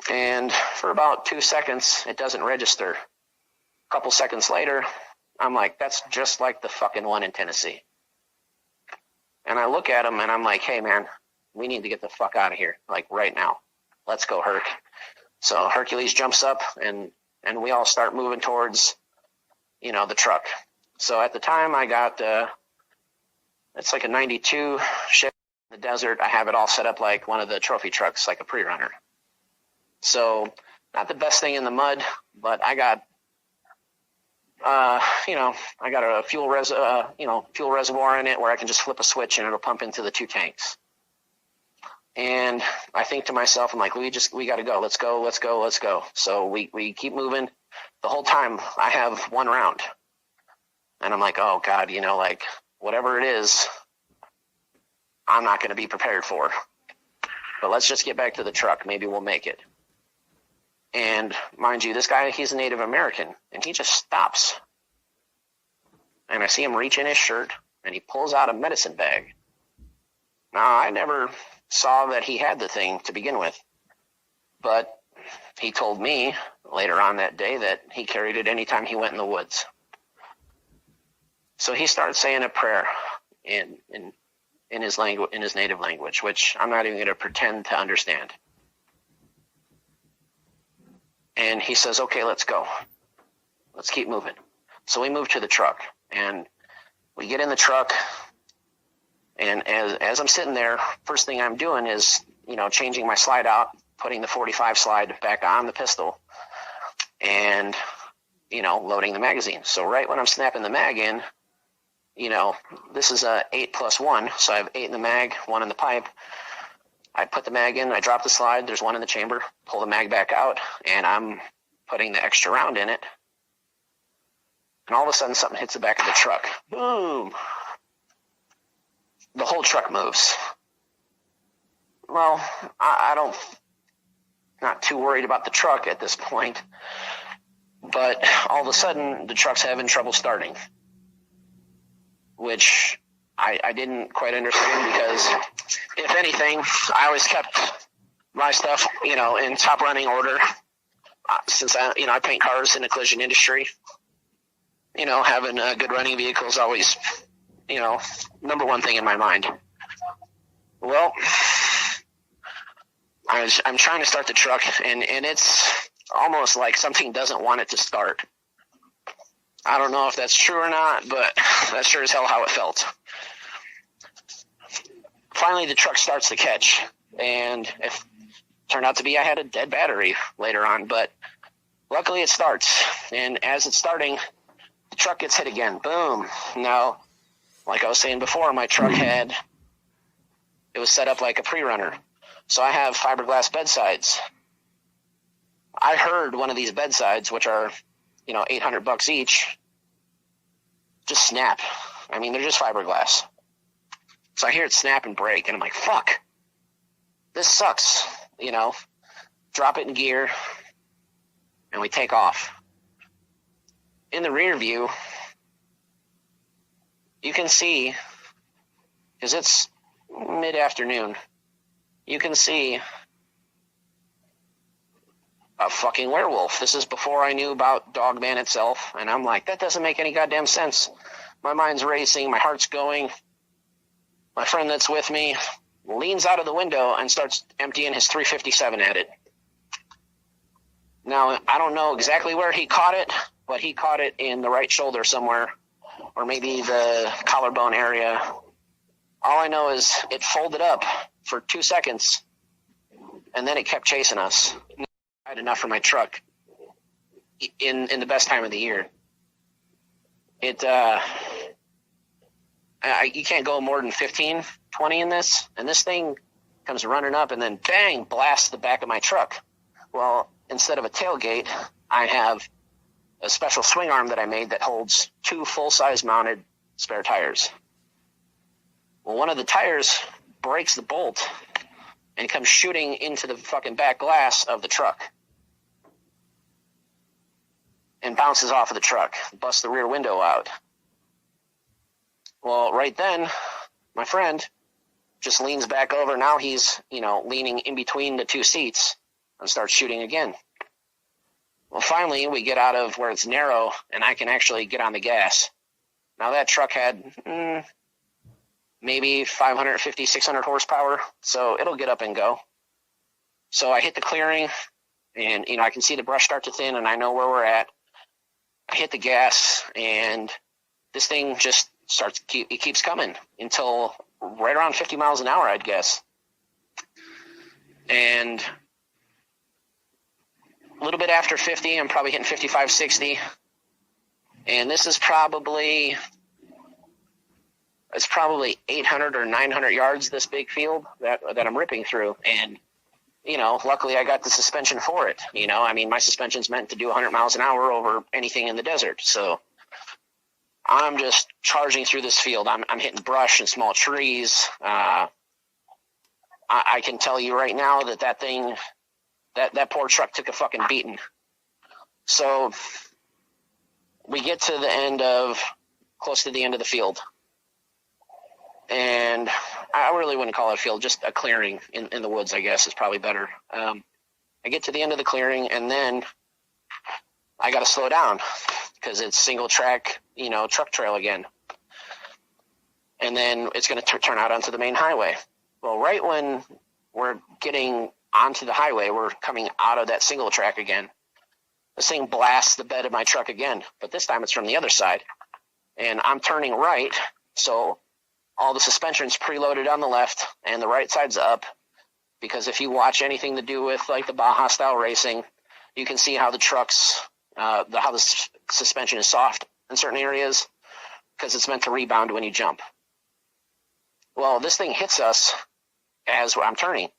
And for about 2 seconds, it doesn't register. A couple seconds later, I'm like, that's just like the fucking one in Tennessee. And I look at him and I'm like, hey man, we need to get the fuck out of here, like right now. Let's go, Herc. So Hercules jumps up and we all start moving towards, the truck. So at the time I got, it's like a 92 Chevy in the desert. I have it all set up like one of the trophy trucks, like a pre-runner. So not the best thing in the mud, but I got, I got a fuel reservoir in it where I can just flip a switch and it'll pump into the two tanks. And I think to myself, I'm like, we got to go. Let's go. So we keep moving. The whole time I have one round. And I'm like, oh God, whatever it is, I'm not going to be prepared for. But let's just get back to the truck. Maybe we'll make it. And mind you, this guy, he's a Native American, and he just stops. And I see him reach in his shirt, and he pulls out a medicine bag. Now, I never saw that he had the thing to begin with, but he told me later on that day that he carried it anytime he went in the woods. So he started saying a prayer in his language, in his native language, which I'm not even going to pretend to understand. And he says, okay, let's go. Let's keep moving. So we move to the truck, and we get in the truck, and as I'm sitting there, first thing I'm doing is, changing my slide out, putting the 45 slide back on the pistol, and, loading the magazine. So right when I'm snapping the mag in, this is a 8+1, so I have 8 in the mag, 1 in the pipe. I put the mag in, I drop the slide, there's 1 in the chamber, pull the mag back out, and I'm putting the extra round in it. And all of a sudden something hits the back of the truck. Boom! The whole truck moves. Well, I don't, not too worried about the truck at this point, but all of a sudden the truck's having trouble starting, which I didn't quite understand, because if anything, I always kept my stuff, in top running order, since I paint cars in the collision industry. Having a good running vehicle is always, number one thing in my mind. Well, I'm trying to start the truck, and it's almost like something doesn't want it to start. I don't know if that's true or not, but that's sure as hell how it felt. Finally, the truck starts to catch, and it turned out to be I had a dead battery later on, but luckily it starts. And as it's starting, the truck gets hit again. Boom. Now, like I was saying before, my truck it was set up like a pre-runner. So I have fiberglass bedsides. I heard one of these bedsides, which are, $800 each, just snap. I mean, they're just fiberglass. So I hear it snap and break, and I'm like, fuck, this sucks, drop it in gear, and we take off. In the rear view, you can see, because it's mid-afternoon, you can see a fucking werewolf. This is before I knew about Dogman itself, and I'm like, that doesn't make any goddamn sense. My mind's racing, my heart's going. My friend that's with me leans out of the window and starts emptying his 357 at it. Now, I don't know exactly where he caught it, but he caught it in the right shoulder somewhere, or maybe the collarbone area. All I know is it folded up for 2 seconds, and then it kept chasing us. I had enough for my truck in the best time of the year. You can't go more than 15, 20 in this, and this thing comes running up and then bang, blasts the back of my truck. Well, instead of a tailgate, I have a special swing arm that I made that holds 2 full-size mounted spare tires. Well, one of the tires breaks the bolt and comes shooting into the fucking back glass of the truck and bounces off of the truck, busts the rear window out. Well, right then, my friend just leans back over. Now he's, leaning in between the 2 seats and starts shooting again. Well, finally, we get out of where it's narrow, and I can actually get on the gas. Now, that truck had maybe 550, 600 horsepower, so it'll get up and go. So I hit the clearing, and, I can see the brush start to thin, and I know where we're at. I hit the gas, and this thing just it keeps coming until right around 50 miles an hour, I'd guess. And a little bit after 50, I'm probably hitting 55, 60. And this is probably 800 or 900 yards, this big field that I'm ripping through. And, luckily I got the suspension for it. My suspension's meant to do 100 miles an hour over anything in the desert. So I'm just charging through this field. I'm hitting brush and small trees. I can tell you right now that thing, that poor truck took a fucking beating. So we get to close to the end of the field. And I really wouldn't call it a field, just a clearing in the woods, I guess, is probably better. I get to the end of the clearing, and then I got to slow down because it's single track, truck trail again. And then it's going to turn out onto the main highway. Well, right when we're getting onto the highway, we're coming out of that single track again. This thing blasts the bed of my truck again, but this time it's from the other side. And I'm turning right, so all the suspension's preloaded on the left, and the right side's up. Because if you watch anything to do with like the Baja style racing, you can see how the trucks, how the suspension is soft in certain areas. because it's meant to rebound when you jump. Well, this thing hits us as I'm turning,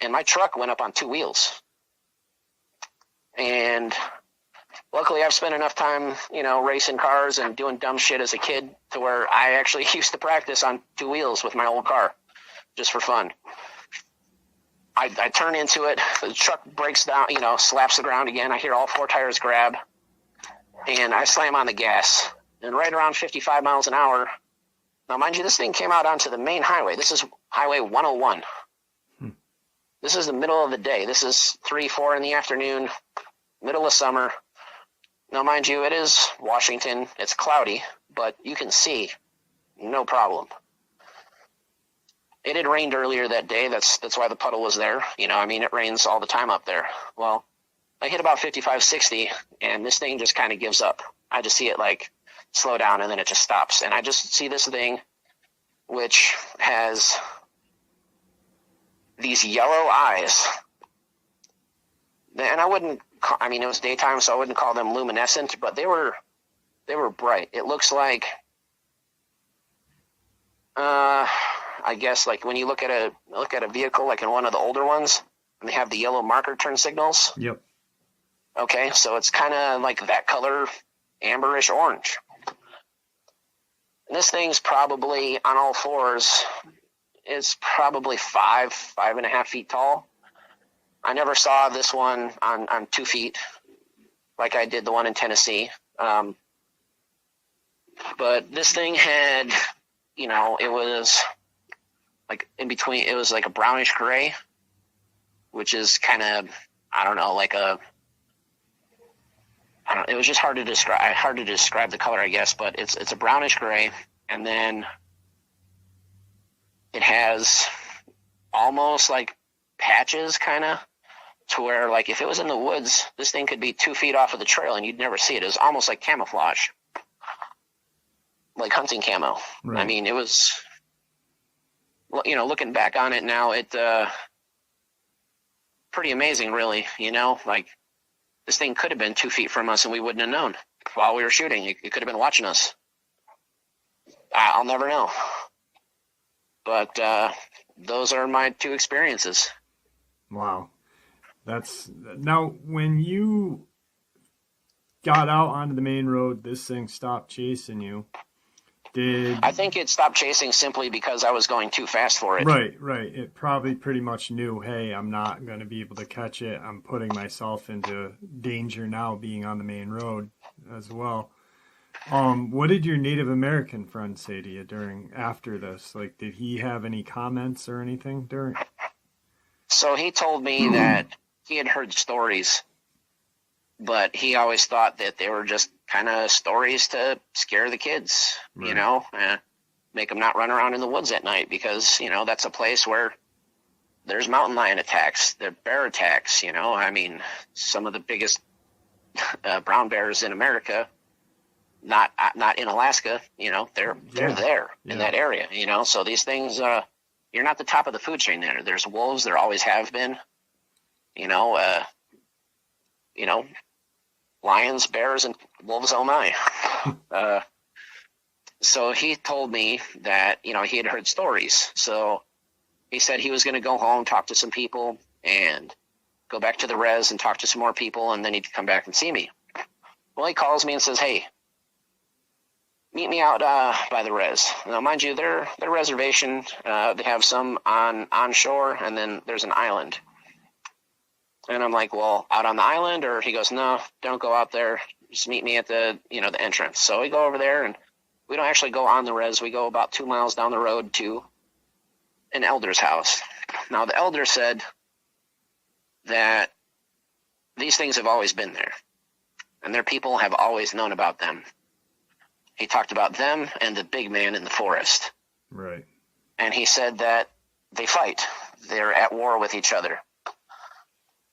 and my truck went up on 2 wheels. And luckily, I've spent enough time, racing cars and doing dumb shit as a kid to where I actually used to practice on 2 wheels with my old car, just for fun. I turn into it. The truck breaks down, slaps the ground again. I hear all 4 tires grab, and I slam on the gas. And right around 55 miles an hour. Now, mind you, this thing came out onto the main highway. This is Highway 101. This is the middle of the day. This is 3, 4 in the afternoon, middle of summer. Now, mind you, it is Washington. It's cloudy, but you can see, no problem. It had rained earlier that day. That's why the puddle was there. It rains all the time up there. Well, I hit about 55, 60, and this thing just kind of gives up. I just see it slow down, and then it just stops. And I just see this thing, which has these yellow eyes. And it was daytime, so I wouldn't call them luminescent, but they were bright. It looks like, I guess, like when you look at a vehicle, like in one of the older ones, and they have the yellow marker turn signals. Yep. Okay, so it's kind of like that color, amberish orange. And this thing's probably on all fours. It's probably 5.5 feet tall. I never saw this one on 2 feet like I did the one in Tennessee. But this thing had, it was like in between, it was like a brownish gray, which is kind of, it was just hard to describe the color, I guess, but it's a brownish gray, and then it has almost like patches kind of to where, like, if it was in the woods, this thing could be 2 feet off of the trail and you'd never see it. It was almost like camouflage, like hunting camo. Right. It was, looking back on it now, it pretty amazing, really, like, this thing could have been 2 feet from us and we wouldn't have known while we were shooting. It could have been watching us. I'll never know. But those are my 2 experiences. Wow. Now, when you got out onto the main road, this thing stopped chasing you. I think it stopped chasing simply because I was going too fast for it. Right. It probably pretty much knew, hey, I'm not going to be able to catch it. I'm putting myself into danger now being on the main road as well. What did your Native American friend say to you after this? Like, did he have any comments or anything during? So he told me that he had heard stories, but he always thought that they were just kind of stories to scare the kids, right. Make them not run around in the woods at night because, that's a place where there's mountain lion attacks, there are bear attacks, some of the biggest brown bears in America, not in Alaska, they're there in that area, so these things, you're not the top of the food chain there. There's wolves, there always have been, lions, bears, and wolves, oh my. So he told me that, he had heard stories. So he said he was going to go home, talk to some people, and go back to the res and talk to some more people, and then he'd come back and see me. Well, he calls me and says, hey, meet me out by the res. Now, mind you, their reservation, they have some on shore, and then there's an island. And I'm like, well, out on the island? Or he goes, no, don't go out there. Just meet me at the entrance. So we go over there, and we don't actually go on the res. We go about 2 miles down the road to an elder's house. Now, the elder said that these things have always been there, and their people have always known about them. He talked about them and the big man in the forest. Right. And he said that they fight. They're at war with each other.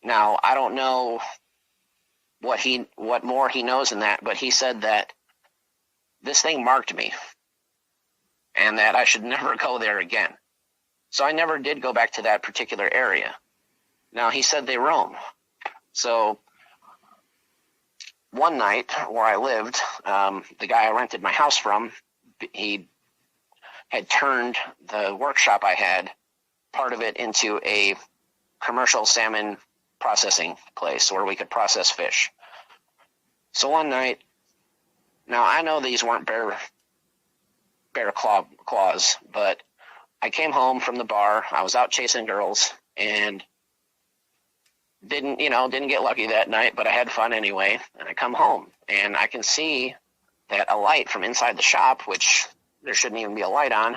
Now, I don't know what more he knows in that, but he said that this thing marked me and that I should never go there again. So I never did go back to that particular area. Now, he said they roam. So one night where I lived, the guy I rented my house from he had turned the workshop I had, part of it, into a commercial salmon processing place where we could process fish. So one night, now I know these weren't bear claws, but I came home from the bar. I was out chasing girls and didn't get lucky that night, but I had fun anyway. And I come home and I can see that a light from inside the shop, which there shouldn't even be a light on,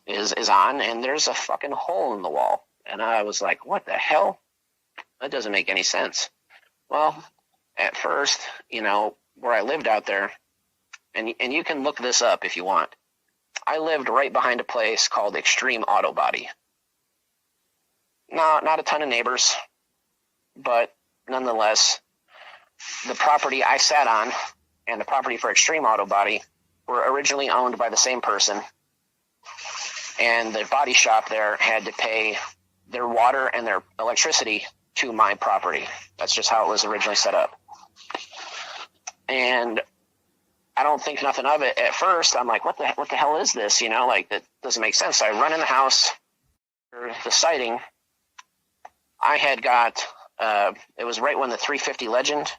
is on, and there's a fucking hole in the wall. And I was like, what the hell? That doesn't make any sense. Well, at first, where I lived out there, and you can look this up if you want. I lived right behind a place called Extreme Auto Body. No, not a ton of neighbors, but nonetheless, the property I sat on and the property for Extreme Auto Body were originally owned by the same person, and the body shop there had to pay their water and their electricity to my property. That's just how it was originally set up. And I don't think nothing of it at first. I'm like, what the hell is this? That doesn't make sense. So I run in the house for the sighting. I had got, it was right when the 350 Legend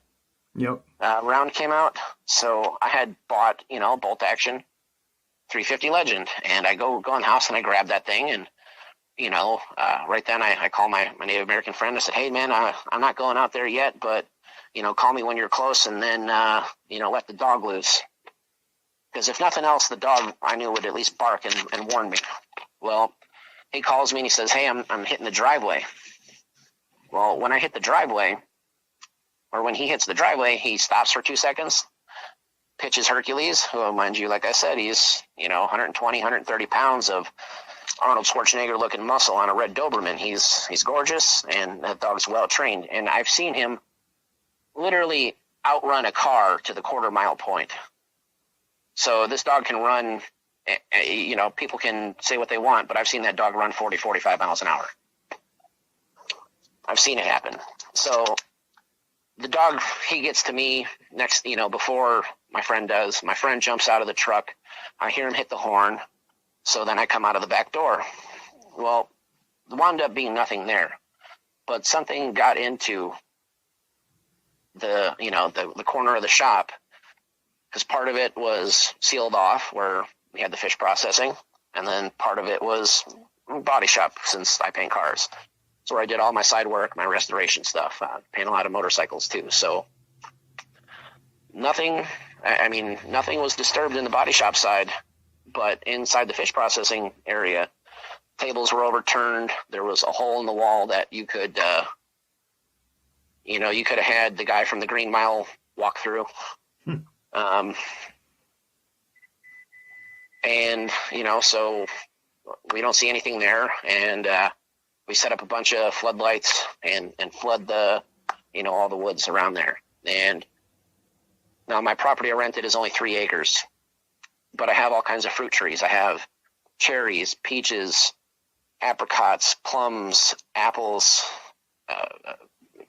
round came out. So I had bought, bolt action 350 Legend, and I go in the house and I grab that thing, and right then I call my Native American friend. I said, hey man, I'm not going out there yet, but call me when you're close, and then let the dog loose, because if nothing else, the dog I knew would at least bark and warn me. Well, he calls me and he says, hey, I'm hitting the driveway. Well, when I hit the driveway, or when he hits the driveway, he stops for 2 seconds, pitches Hercules, who, mind you, like I said, he's 120, 130 pounds of Arnold Schwarzenegger looking muscle on a red Doberman. He's gorgeous, and that dog's well trained. And I've seen him literally outrun a car to the quarter-mile point. So this dog can run, people can say what they want, but I've seen that dog run 40, 45 miles an hour. I've seen it happen. So the dog, he gets to me next, before my friend does. My friend jumps out of the truck. I hear him hit the horn. So then I come out of the back door. Well, there wound up being nothing there, but something got into the corner of the shop, because part of it was sealed off where we had the fish processing, and then part of it was body shop, since I paint cars. So where I did all my side work, my restoration stuff, paint a lot of motorcycles too. So nothing was disturbed in the body shop side, but inside the fish processing area, tables were overturned. There was a hole in the wall that you could have had the guy from the Green Mile walk through. So we don't see anything there. And we set up a bunch of floodlights and flood all the woods around there. And now my property I rented is only 3 acres, but I have all kinds of fruit trees. I have cherries, peaches, apricots, plums, apples,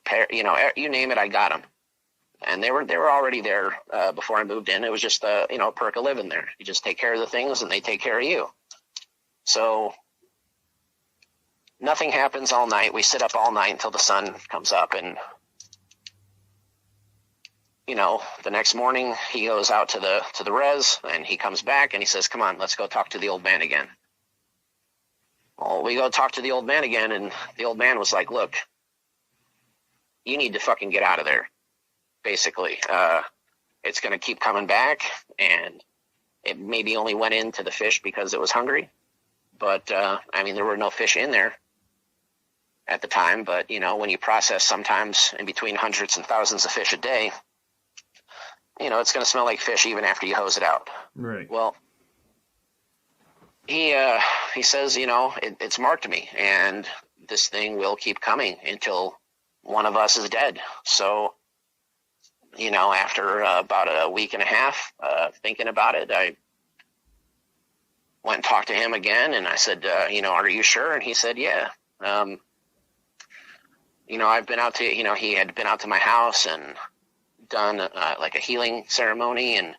pear, you name it, I got them. And they were already there before I moved in. It was just a perk of living there. You just take care of the things, and they take care of you. So nothing happens all night. We sit up all night until the sun comes up, and the next morning he goes out to the res, and he comes back and he says, come on, let's go talk to the old man again. Well, we go talk to the old man again, and the old man was like, look, you need to fucking get out of there. Basically, it's going to keep coming back, and it maybe only went into the fish because it was hungry. But, there were no fish in there at the time. But, when you process sometimes in between hundreds and thousands of fish a day, it's going to smell like fish even after you hose it out. Right. Well, he says, it's marked me, and this thing will keep coming until one of us is dead. So, after about a week and a half thinking about it, I went and talked to him again, and I said, are you sure? And he said, yeah. I've been out to, he had been out to my house and done like a healing ceremony and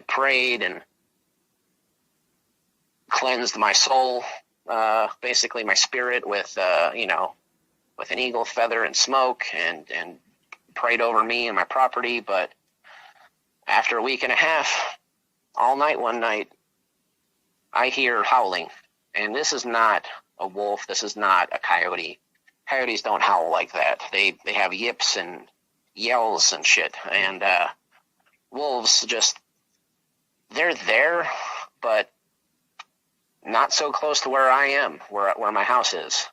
prayed, and cleansed my soul, basically my spirit with, with an eagle feather and smoke, and prayed over me and my property. But after a week and a half, all night one night, I hear howling. And this is not a wolf. This is not a coyote. Coyotes don't howl like that. They have yips and yells and shit. And wolves just, they're there, but not so close to where I am, where my house is.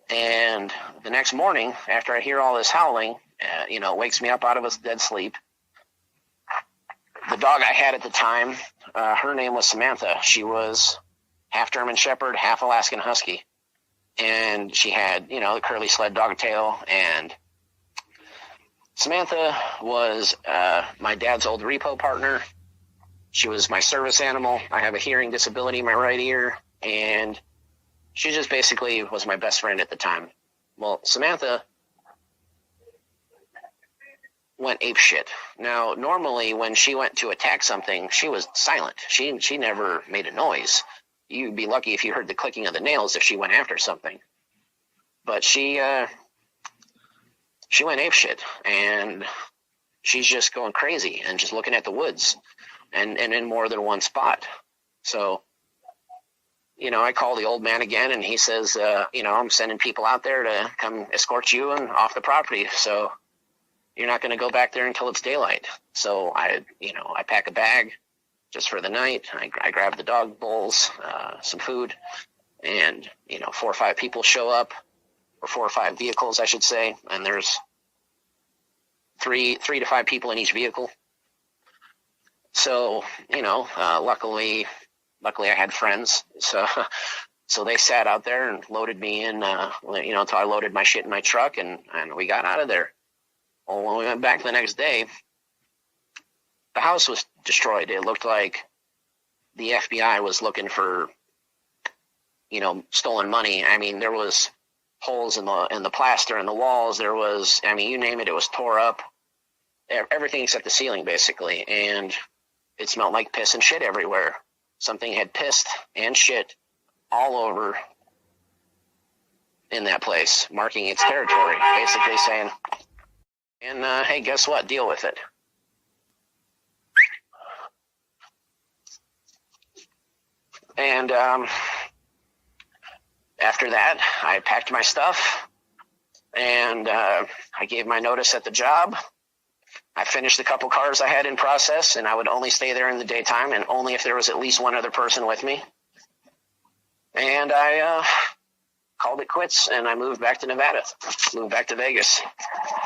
And the next morning, after I hear all this howling, it wakes me up out of a dead sleep. The dog I had at the time, her name was Samantha. She was half German Shepherd, half Alaskan Husky. And she had, the curly sled dog tail. And Samantha was my dad's old repo partner. She was my service animal. I have a hearing disability in my right ear. And she just basically was my best friend at the time. Well, Samantha went apeshit. Now, normally when she went to attack something, she was silent. She never made a noise. You'd be lucky if you heard the clicking of the nails if she went after something. But she went apeshit, and she's just going crazy and just looking at the woods, and in more than one spot. So, I call the old man again, and he says, I'm sending people out there to come escort you and off the property. So you're not going to go back there until it's daylight. So I pack a bag just for the night. I grab the dog bowls, some food, and, 4 or 5 people show up, or 4 or 5 vehicles, I should say. And there's 3 to 5 people in each vehicle. So, luckily I had friends. So they sat out there and loaded me in, until I loaded my shit in my truck, and we got out of there. Well, when we went back the next day, the house was destroyed. It looked like the FBI was looking for, stolen money. I mean, there was holes in the plaster and the walls. There was, you name it, it was tore up. Everything except the ceiling, basically. And it smelled like piss and shit everywhere. Something had pissed and shit all over in that place, marking its territory, basically saying, and hey, guess what? Deal with it. And after that, I packed my stuff, and I gave my notice at the job. I finished a couple cars I had in process, and I would only stay there in the daytime, and only if there was at least one other person with me. And I called it quits, and I moved back to Nevada, moved back to Vegas.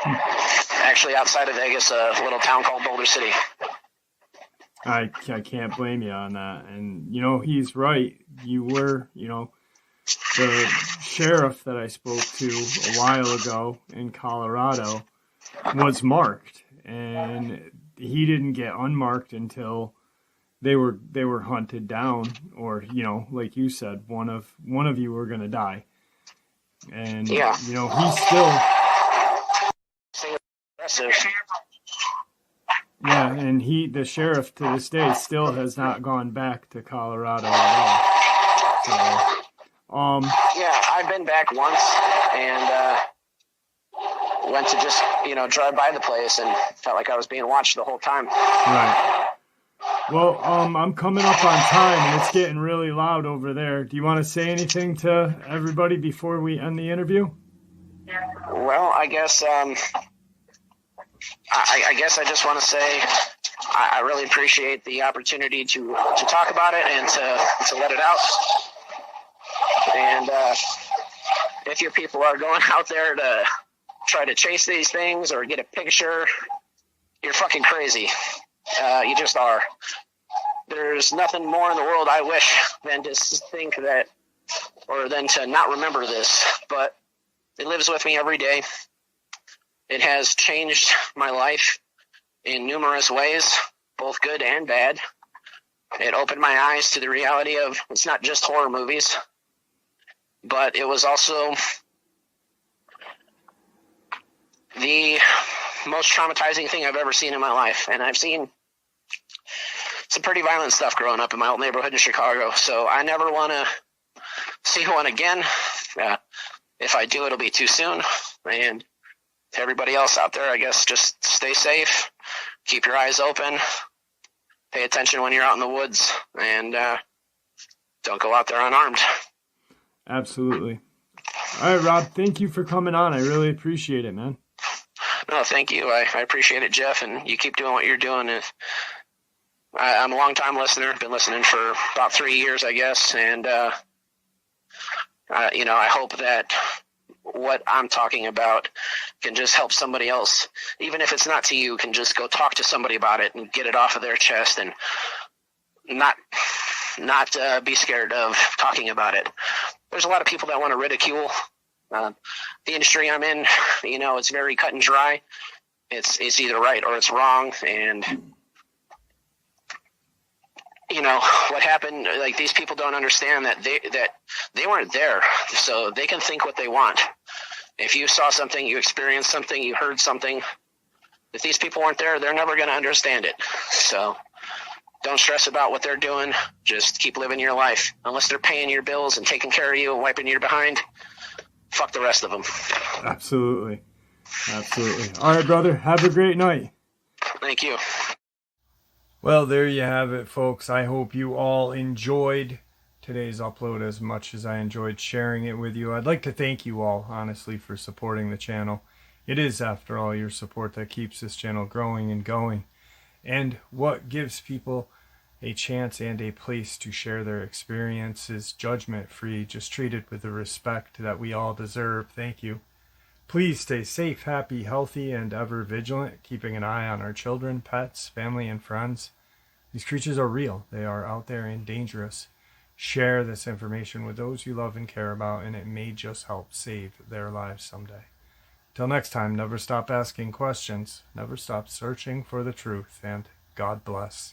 Actually, outside of Vegas, a little town called Boulder City. I can't blame you on that. And, he's right. You were, the sheriff that I spoke to a while ago in Colorado was marked, and he didn't get unmarked until they were hunted down, or, like you said, one of you were going to die. And, yeah. He's still aggressive. Yeah, and the sheriff to this day still has not gone back to Colorado at all. So, yeah, I've been back once, and went to just, drive by the place, and felt like I was being watched the whole time. Right. Well, I'm coming up on time, and it's getting really loud over there. Do you want to say anything to everybody before we end the interview? Well, I guess I guess I just want to say I really appreciate the opportunity to talk about it and to let it out. And if your people are going out there to try to chase these things or get a picture, you're fucking crazy. You just are. There's nothing more in the world I wish than to think that, or than to not remember this, but it lives with me every day. It has changed my life in numerous ways, both good and bad. It opened my eyes to the reality of it's not just horror movies, but it was also the most traumatizing thing I've ever seen in my life. And I've seen some pretty violent stuff growing up in my old neighborhood in Chicago. So I never want to see one again. If I do, it'll be too soon. And to everybody else out there, I guess just stay safe, keep your eyes open, pay attention when you're out in the woods, and don't go out there unarmed. Absolutely. All right, Rob, thank you for coming on. I really appreciate it, man. No, thank you. I appreciate it, Jeff, and you keep doing what you're doing. I'm a long-time listener. Been listening for about 3 years, I guess, and I hope that what I'm talking about can just help somebody else, even if it's not to you, can just go talk to somebody about it and get it off of their chest and not be scared of talking about it. There's a lot of people that want to ridicule the industry I'm in. It's very cut and dry. It's either right or it's wrong. And what happened, like, these people don't understand that they weren't there, so they can think what they want. If you saw something, you experienced something, you heard something, if these people weren't there, they're never going to understand it. So don't stress about what they're doing. Just keep living your life. Unless they're paying your bills and taking care of you and wiping your behind, fuck the rest of them. Absolutely. All right, brother. Have a great night. Thank you. Well, there you have it, folks. I hope you all enjoyed today's upload as much as I enjoyed sharing it with you. I'd like to thank you all, honestly, for supporting the channel. It is, after all, your support that keeps this channel growing and going, and what gives people a chance and a place to share their experiences judgment-free, just treated with the respect that we all deserve. Thank you. Please stay safe, happy, healthy, and ever vigilant, keeping an eye on our children, pets, family, and friends. These creatures are real. They are out there and dangerous. Share this information with those you love and care about, and it may just help save their lives someday. Till next time, never stop asking questions, never stop searching for the truth, and God bless.